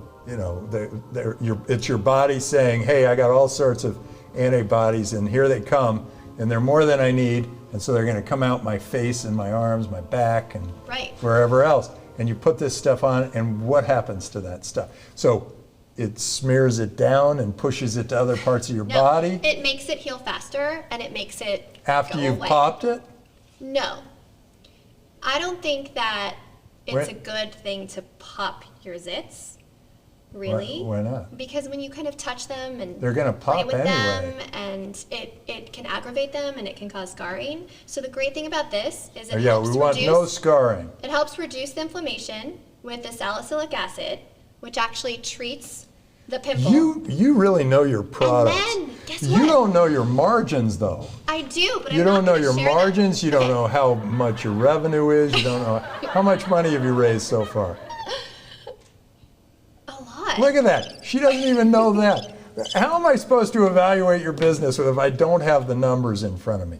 it's your body saying, "Hey, I got all sorts of antibodies, and here they come, and they're more than I need, and so they're going to come out my face and my arms, my back, and Right. wherever else." And you put this stuff on, and what happens to that stuff? So it smears it down and pushes it to other parts of your No, body it makes it heal faster and it makes it after go you've away. popped it. No. I don't think that it's Why- a good thing to pop your zits. Really? Why not? Because when you kind of touch them and They're gonna play pop with anyway. them, and it can aggravate them and it can cause scarring. So the great thing about this is it Yeah, helps we want reduce no scarring. it helps reduce the inflammation with the salicylic acid, which actually treats the pimple. You really know your products. then, guess You what? don't know your margins though. I do, but You I'm don't not know gonna your share them. margins. You don't Okay. know how much your revenue is. You don't know how much money have you raised so far. A lot. Look at that. She doesn't even know that. How am I supposed to evaluate your business if I don't have the numbers in front of me?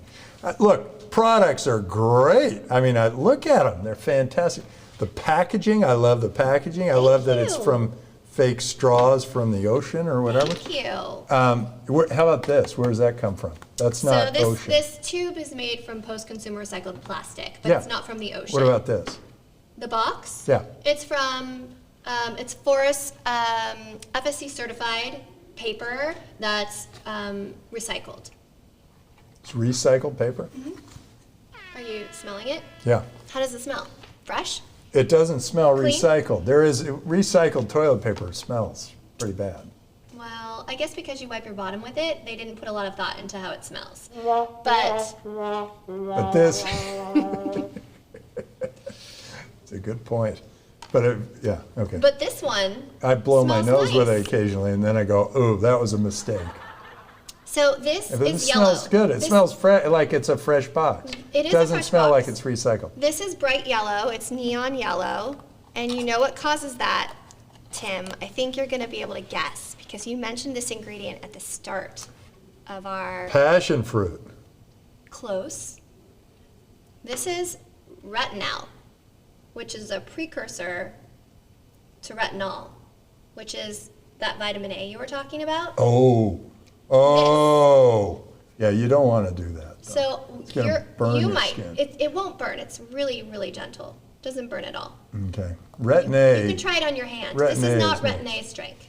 Look, products are great. I mean, look at them. They're fantastic. The packaging, I love the packaging. I love that it's you. from fake straws from the ocean or whatever. Thank you. How about this? Where does that come from? That's So not this ocean. this tube is made from post-consumer recycled plastic, but Yeah. it's not from the ocean. What about this? The box? Yeah. It's from it's forest FSC certified paper that's recycled. It's recycled paper? Are you smelling it? Yeah. How does it smell? Fresh? It doesn't smell Clean? recycled. There is recycled toilet paper smells pretty bad. Well, I guess because you wipe your bottom with it, they didn't put a lot of thought into how it smells. But But this, it's a good point. But yeah, okay. but this one I blow my smells nose with nice. it occasionally, and then I go, "Ooh, that was a mistake." So this But is it yellow. smells good. It This- smells like it's a fresh box. It is a doesn't fresh smell like box. it's recycled. This is bright yellow. It's neon yellow. And you know what causes that, Tim? I think you're going to be able to guess because you mentioned this ingredient at the start of our Passion fruit. close. This is retinol, which is a precursor to retinol, which is that vitamin A you were talking about. Oh, yeah. You don't want to do that. though. So It's gonna burn you your might. skin. It won't burn. It's really, really gentle. Doesn't burn at all. Okay. Retin-A. You can try it on your hand. This Retin-A is not is nice. retin-A strength.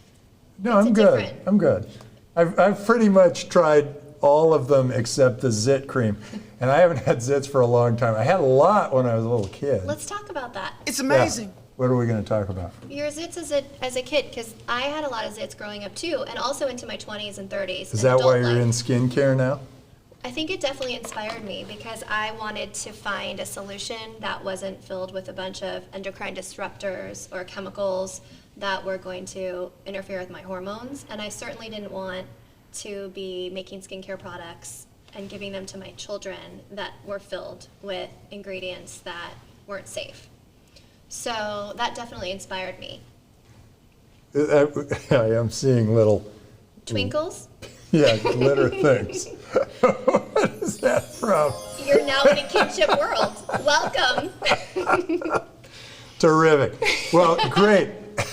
No, It's I'm a good. different- I'm good. I've pretty much tried all of them except the zit cream, and I haven't had zits for a long time. I had a lot when I was a little kid. Let's talk about that. It's Yeah. amazing. What are we going to talk about? Your zits as a kid, because I had a lot of zits growing up too, and also into my 20s and 30s. Is and that why adult you're in life. skincare now? I think it definitely inspired me because I wanted to find a solution that wasn't filled with a bunch of endocrine disruptors or chemicals that were going to interfere with my hormones. And I certainly didn't want to be making skincare products and giving them to my children that were filled with ingredients that weren't safe. So that definitely inspired me. I am seeing little Twinkles? Yeah, glitter things. What is that from? You're now in a kinship world. Welcome. Terrific. Well, great.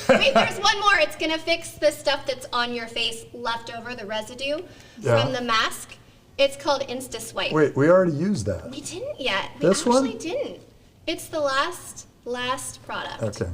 Wait, there's one more. It's gonna fix the stuff that's on your face left over, the residue from the mask. It's called Insta Swipe. Wait, we already used that. We didn't yet. We This one? actually didn't. It's the last product. Okay.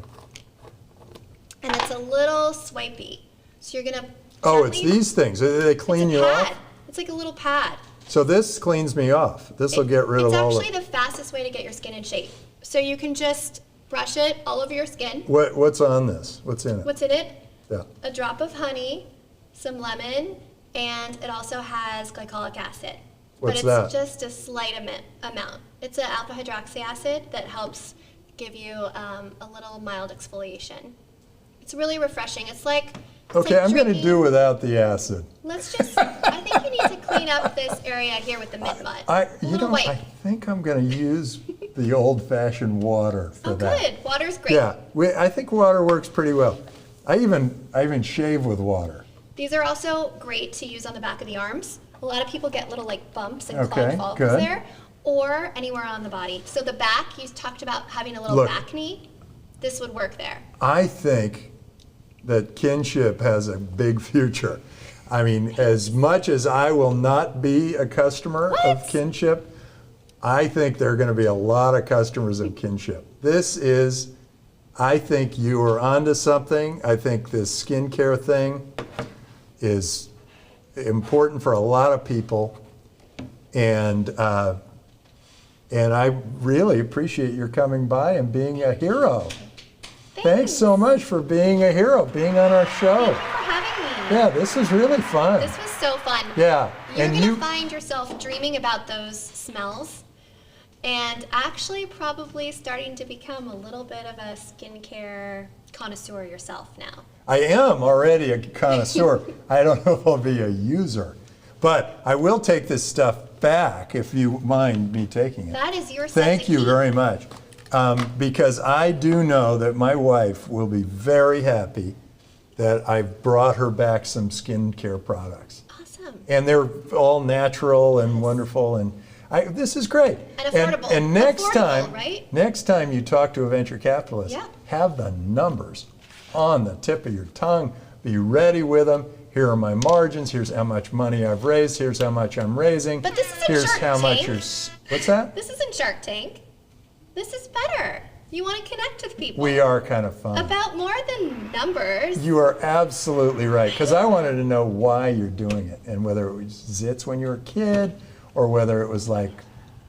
And it's a little swipey. So you're gonna Oh, it's gently- these things. They clean it's a you pad. off? It's like a little pad. So this cleans me off. This will get rid of all It's actually the fastest way to get your skin in shape. So you can just brush it all over your skin. What's on this? What's in it? What's in it? Yeah. A drop of honey, some lemon, and it also has glycolic acid. What's but that? it's just a slight amount. It's an alpha hydroxy acid that helps give you a little mild exfoliation. It's really refreshing. It's like Okay, I'm going to do without the acid. Let's just. I think you need to clean up this area here with the mint mud. A little I wipe. think I'm going to use the old-fashioned water for Oh, that. good. Water's great. Yeah, I think water works pretty well. I even shave with water. These are also great to use on the back of the arms. A lot of people get little like bumps and Okay, clogged follicles good. there, or anywhere on the body. So the back, you talked about having a little Look. back knee. This would work there. I think that kinship has a big future. I mean, as much as I will not be a customer of kinship, I think there are going to be a lot of customers of kinship. I think you are onto something. I think this skincare thing is important for a lot of people, and I really appreciate your coming by and being a hero. Thanks so much for being a hero, being on our show. Thank you for having me. Yeah, this is really fun. This was so fun. Yeah, You're and gonna you- find yourself dreaming about those smells, and actually probably starting to become a little bit of a skincare connoisseur yourself now. I am already a connoisseur. I don't know if I'll be a user, but I will take this stuff back if you mind me taking it. That is your Thank you Setsiki. very much. Because I do know that my wife will be very happy that I've brought her back some skincare products. Awesome. And they're all natural and wonderful, and this is great. And affordable. And next Affordable, time, right? next time you talk to a venture capitalist, Yeah. have the numbers on the tip of your tongue. Be ready with them. Here are my margins. Here's how much money I've raised. Here's how much I'm raising. But this isn't Here's Shark how much Tank. you're. What's that? This isn't Shark Tank. This is better. You want to connect with people. We are kind of fun. About more than numbers. You are absolutely right, because I wanted to know why you're doing it, and whether it was zits when you were a kid, or whether it was like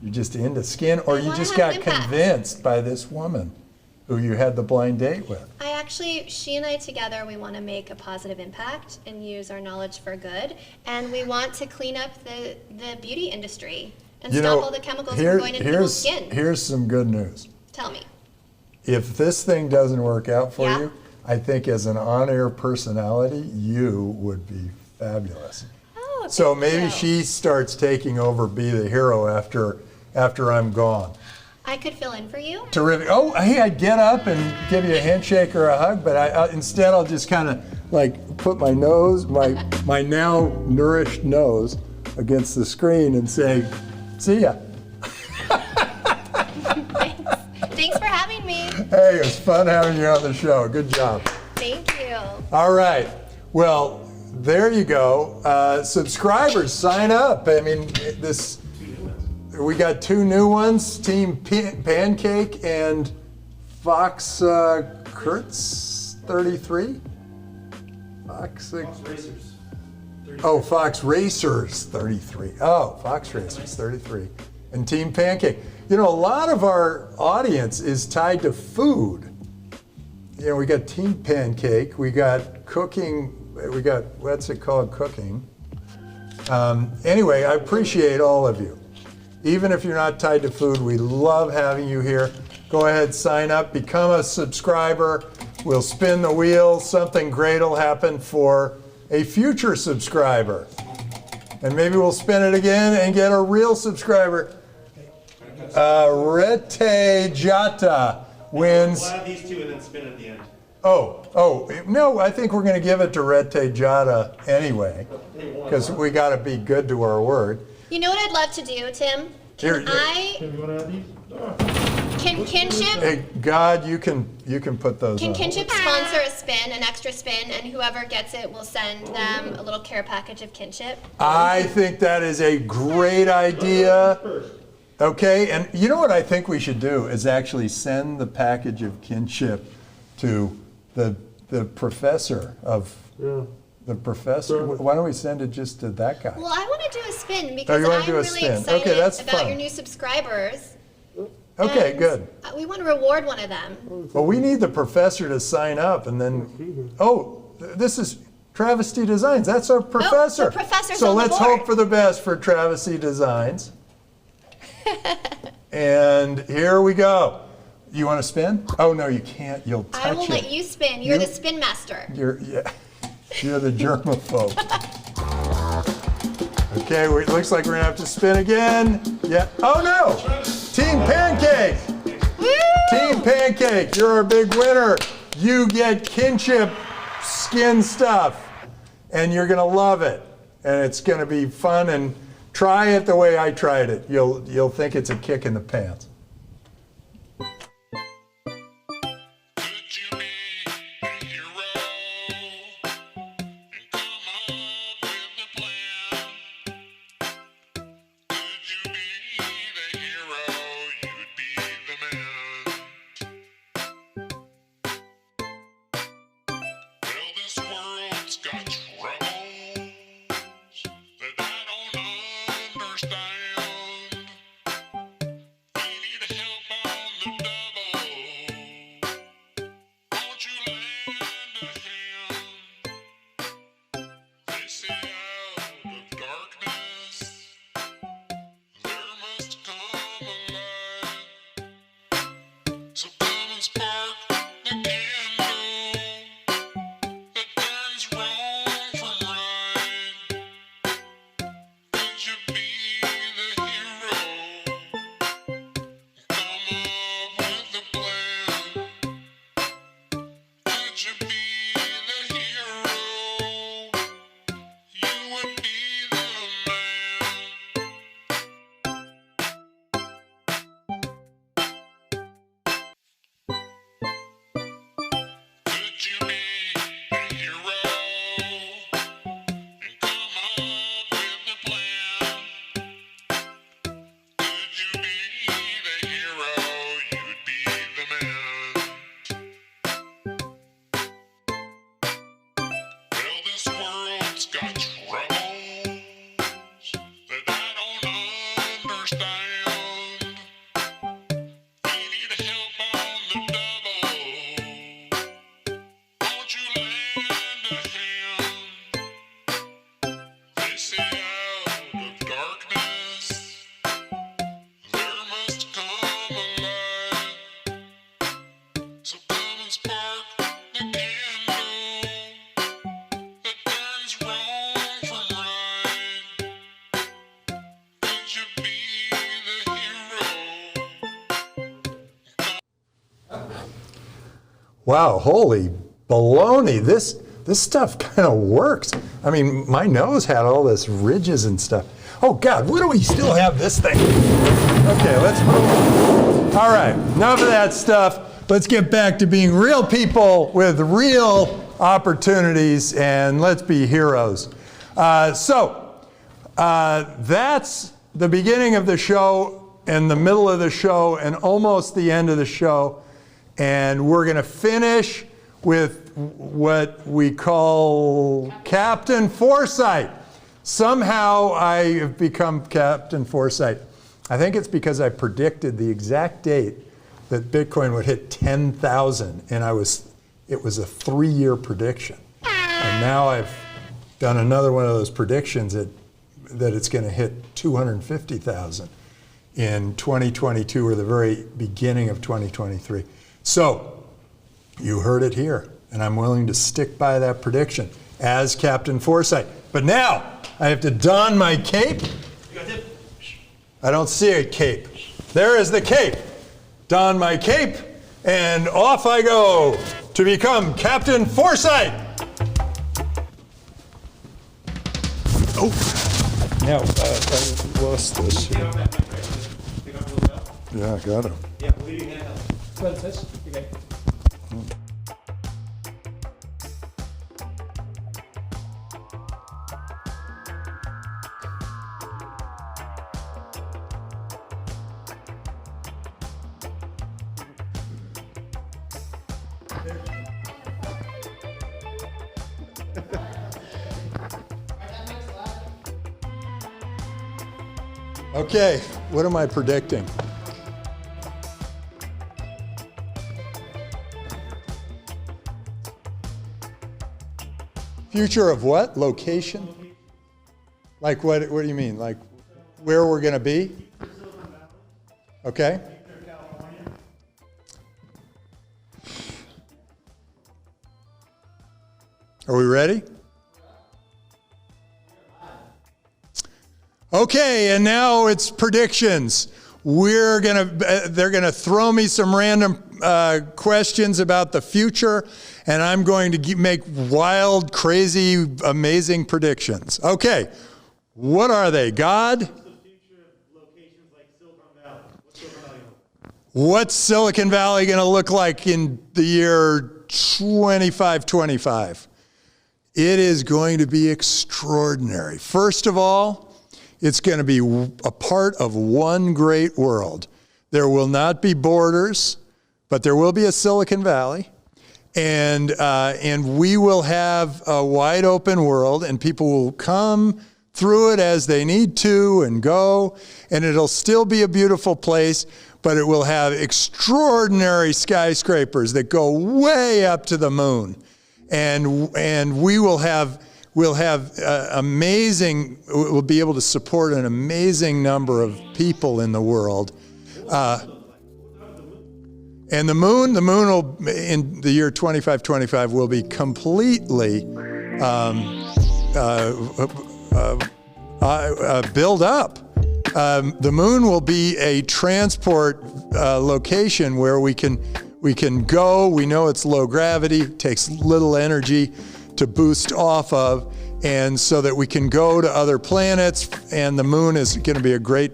you're just into skin, or I you wanna just have got an impact. convinced by this woman who you had the blind date with. She and I together, we want to make a positive impact and use our knowledge for good. And we want to clean up the beauty industry and stop all the chemicals from going into people's skin. Here's some good news. Tell me. If this thing doesn't work out for Yeah. you, I think as an on-air personality, you would be fabulous. Oh, So thank maybe you. she starts taking over, be the hero after I'm gone. I could fill in for you. Terrific. Oh, hey, I'd get up and give you a handshake or a hug, but instead I'll just kind of like put my nose, my now nourished nose against the screen and say, see ya. Thanks for having me. Hey, it was fun having you on the show. Good job. Thank you. All right. Well, there you go. Subscribers, sign up. I mean, we got 2 new ones, Team Pancake and Fox Kurtz 33. Fox Racers. Oh, Fox Racers 33. Oh, Fox Racers 33. And Team Pancake. You know, a lot of our audience is tied to food. You know, we got Team Pancake, we got cooking, we got, what's it called, cooking. Anyway, I appreciate all of you. Even if you're not tied to food, we love having you here. Go ahead, sign up, become a subscriber. We'll spin the wheel. Something great will happen for a future subscriber. And maybe we'll spin it again and get a real subscriber. Rete Jata wins. We'll add these 2 and then spin at the end. No, I think we're going to give it to Rete Jada anyway, because we got to be good to our word. You know what I'd love to do, Tim? Here, Can Kinship? Hey, God, you can put those Can on. Kinship sponsor a spin, an extra spin, and whoever gets it will send them a little care package of Kinship? I think that is a great idea. Okay, and you know what I think we should do is actually send the package of Kinship to the professor of the professor. Why don't we send it just to that guy? Well, I want to do a spin because you wanna I'm do a really spin. excited Okay, that's about fun. your new subscribers. Okay, And good. We want to reward one of them. Well, we need the professor to sign up, and then, this is Travesty Designs. That's our professor. the professor's so on the let's board. hope for the best for Travesty Designs. And here we go. You want to spin? Oh no, you can't. You'll touch it. I will let you spin. You're the spin master. You're the germaphobe. Okay, it looks like we're gonna have to spin again. Yeah. Oh no! Team Pancake. Woo! Team Pancake, you're our big winner. You get Kinship skin stuff, and you're gonna love it, and it's gonna be fun. And try it the way I tried it. You'll think it's a kick in the pants. Wow, holy baloney. This stuff kind of works. I mean, my nose had all this ridges and stuff. Oh God, why do we still have this thing? Okay, let's move on. All right, enough of that stuff. Let's get back to being real people with real opportunities, and let's be heroes. That's the beginning of the show and the middle of the show and almost the end of the show. And we're going to finish with what we call Captain Foresight. Somehow I have become Captain Foresight. I think it's because I predicted the exact date that Bitcoin would hit 10,000, and it was a 3-year prediction. And now I've done another one of those predictions that it's going to hit 250,000 in 2022 or the very beginning of 2023. So, you heard it here, and I'm willing to stick by that prediction as Captain Foresight. But now, I have to don my cape. I don't see a cape. There is the cape. Don my cape, and off I go. to become Captain Foresight. Oh, now I lost this. Yeah, I got him. Yeah, leading that help. What is this? Okay. Okay, what am I predicting? Future of what? Location? Like what do you mean? Like where we're going to be? Okay. Are we ready? Okay, and now it's predictions. They're gonna throw me some random questions about the future, and I'm going to make wild, crazy, amazing predictions. Okay, what are they? God? What's Silicon Valley gonna look like in the year 2525? It is going to be extraordinary. First of all, it's going to be a part of one great world. There will not be borders, but there will be a Silicon Valley, and we will have a wide open world, and people will come through it as they need to and go, and it'll still be a beautiful place, but it will have extraordinary skyscrapers that go way up to the moon, and we'll be able to support an amazing number of people in the world. And the moon will, in the year 2525, will be completely built up. The moon will be a transport location where we can go. We know it's low gravity, takes little energy to boost off of, and so that we can go to other planets, and the moon is going to be a great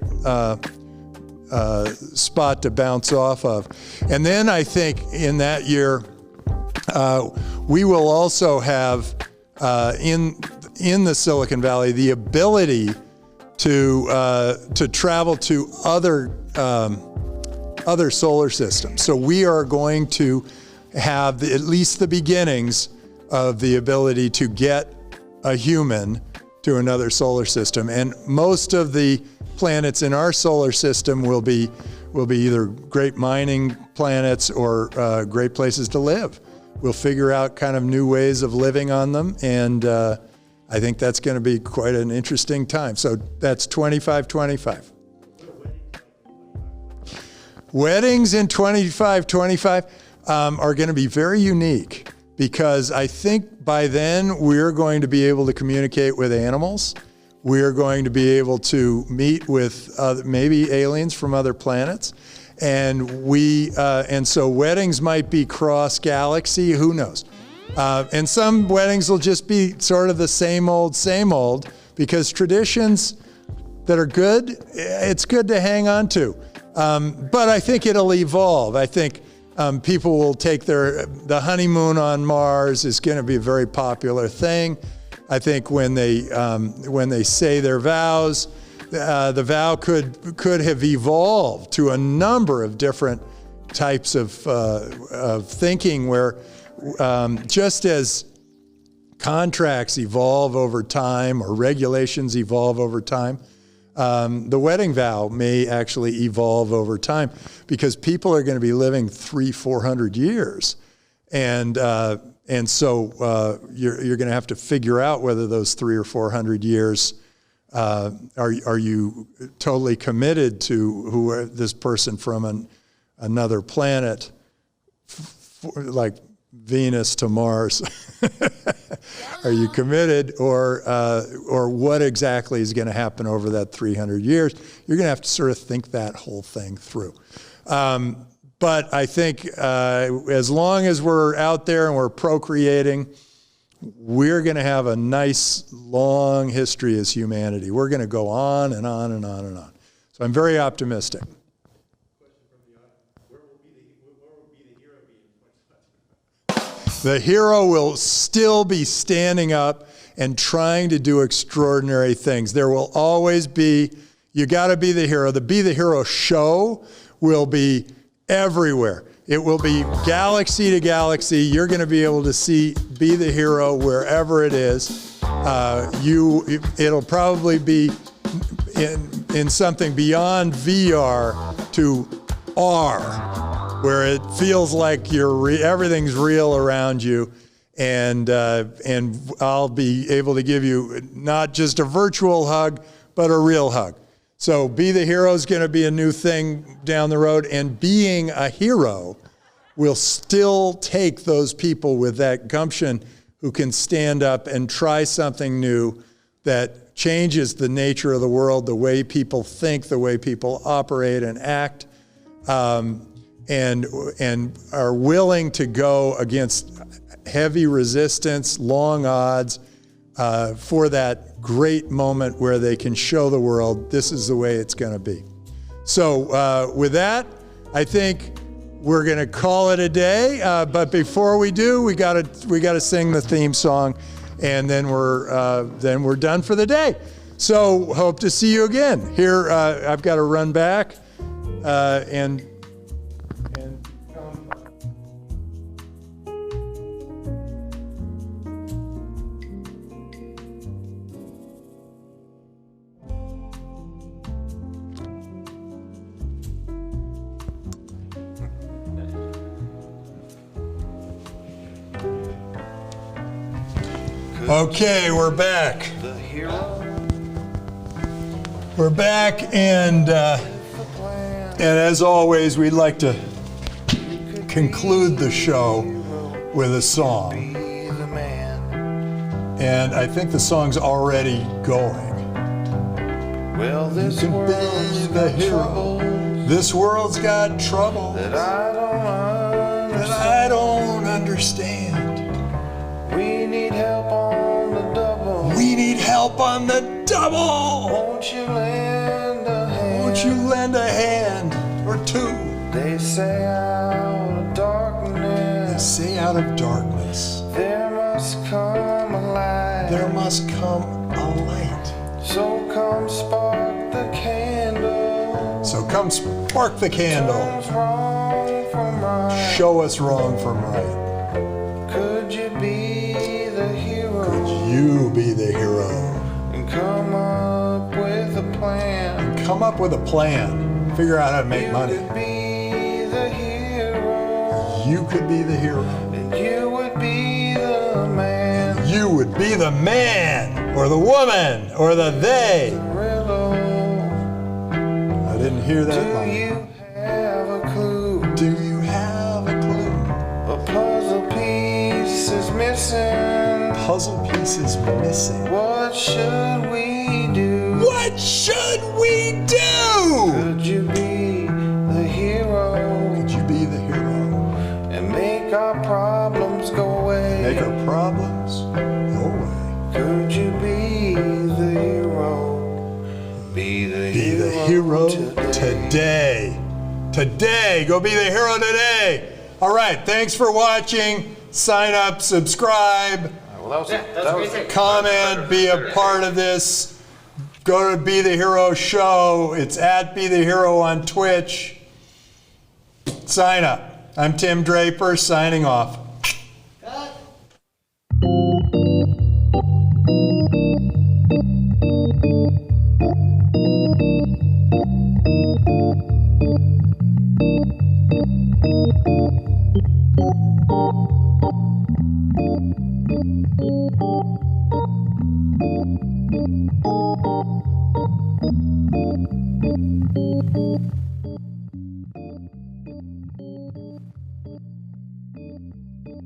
spot to bounce off of. And then I think in that year, we will also have in the Silicon Valley the ability to travel to other solar systems. So we are going to have at least the beginnings of the ability to get a human to another solar system. And most of the planets in our solar system will be either great mining planets or great places to live. We'll figure out kind of new ways of living on them, and I think that's going to be quite an interesting time. So that's 2525. Weddings in 2525 are going to be very unique, because I think by then we're going to be able to communicate with animals. We're going to be able to meet with maybe aliens from other planets. And so weddings might be cross-galaxy, who knows? And some weddings will just be sort of the same old, because traditions that are good, it's good to hang on to. But I think it'll evolve. I think people will take the honeymoon on Mars is going to be a very popular thing. I think when they say their vows, the vow could have evolved to a number of different types of thinking, where just as contracts evolve over time or regulations evolve over time, the wedding vow may actually evolve over time, because people are going to be living 300-400 years, and so you're going to have to figure out whether those 300 or 400 years are you totally committed to this person from another planet, like Venus to Mars. Are you committed, or what exactly is going to happen over that 300 years? You're going to have to sort of think that whole thing through. But I think as long as we're out there and we're procreating, we're going to have a nice, long history as humanity. We're going to go on and on and on and on. So I'm very optimistic. The hero will still be standing up and trying to do extraordinary things. There will always be, you got to be the hero. The Be the Hero show will be everywhere. It will be galaxy to galaxy. You're going to be able to see Be the Hero wherever it is. It'll probably be in something beyond VR to R, where it feels like everything's real around you, and I'll be able to give you not just a virtual hug, but a real hug. So Be the Hero is going to be a new thing down the road, and being a hero will still take those people with that gumption who can stand up and try something new that changes the nature of the world, the way people think, the way people operate and act, and are willing to go against heavy resistance, long odds, for that great moment where they can show the world this is the way it's going to be. So with that, I think we're going to call it a day. But before we do, we got to sing the theme song, and then we're done for the day. So hope to see you again. Here, I've got to run back and come. Okay, we're back. We're back, and as always, we'd like to conclude the show with a song. And I think the song's already going. Well, this You can world's be the got hero. troubles This world's got trouble that I that I don't understand. We need help on the double. We need help on the double. Won't you lend a hand? Won't you lend a hand or two? They say out of They darkness say out of darkness there must come a light. there must come a light. So come spark the candle. So come spark the candle. Turns wrong from right. Show us wrong from right. Could you be the hero? Could you be the hero? And come up with a plan. Come up with a plan. Figure out how to make You money. could be the hero. You could be the hero. And you would be the man. You would be the man or the woman or the they. Riddle. I didn't hear that Do line. you have a clue? Do you have a clue? A puzzle piece is missing. Puzzle pieces missing. What should we do? What should we do? Could you be the hero Could you be the hero? and make our problems go away? Make our problems go away. Could you be the hero? Be the Be hero, the hero today. today. Go be the hero today. All right, thanks for watching. Sign up, subscribe, Well, that was great. comment, be a part of this. Go to Be the Hero Show. It's at Be the Hero on Twitch. Sign up. I'm Tim Draper, signing off.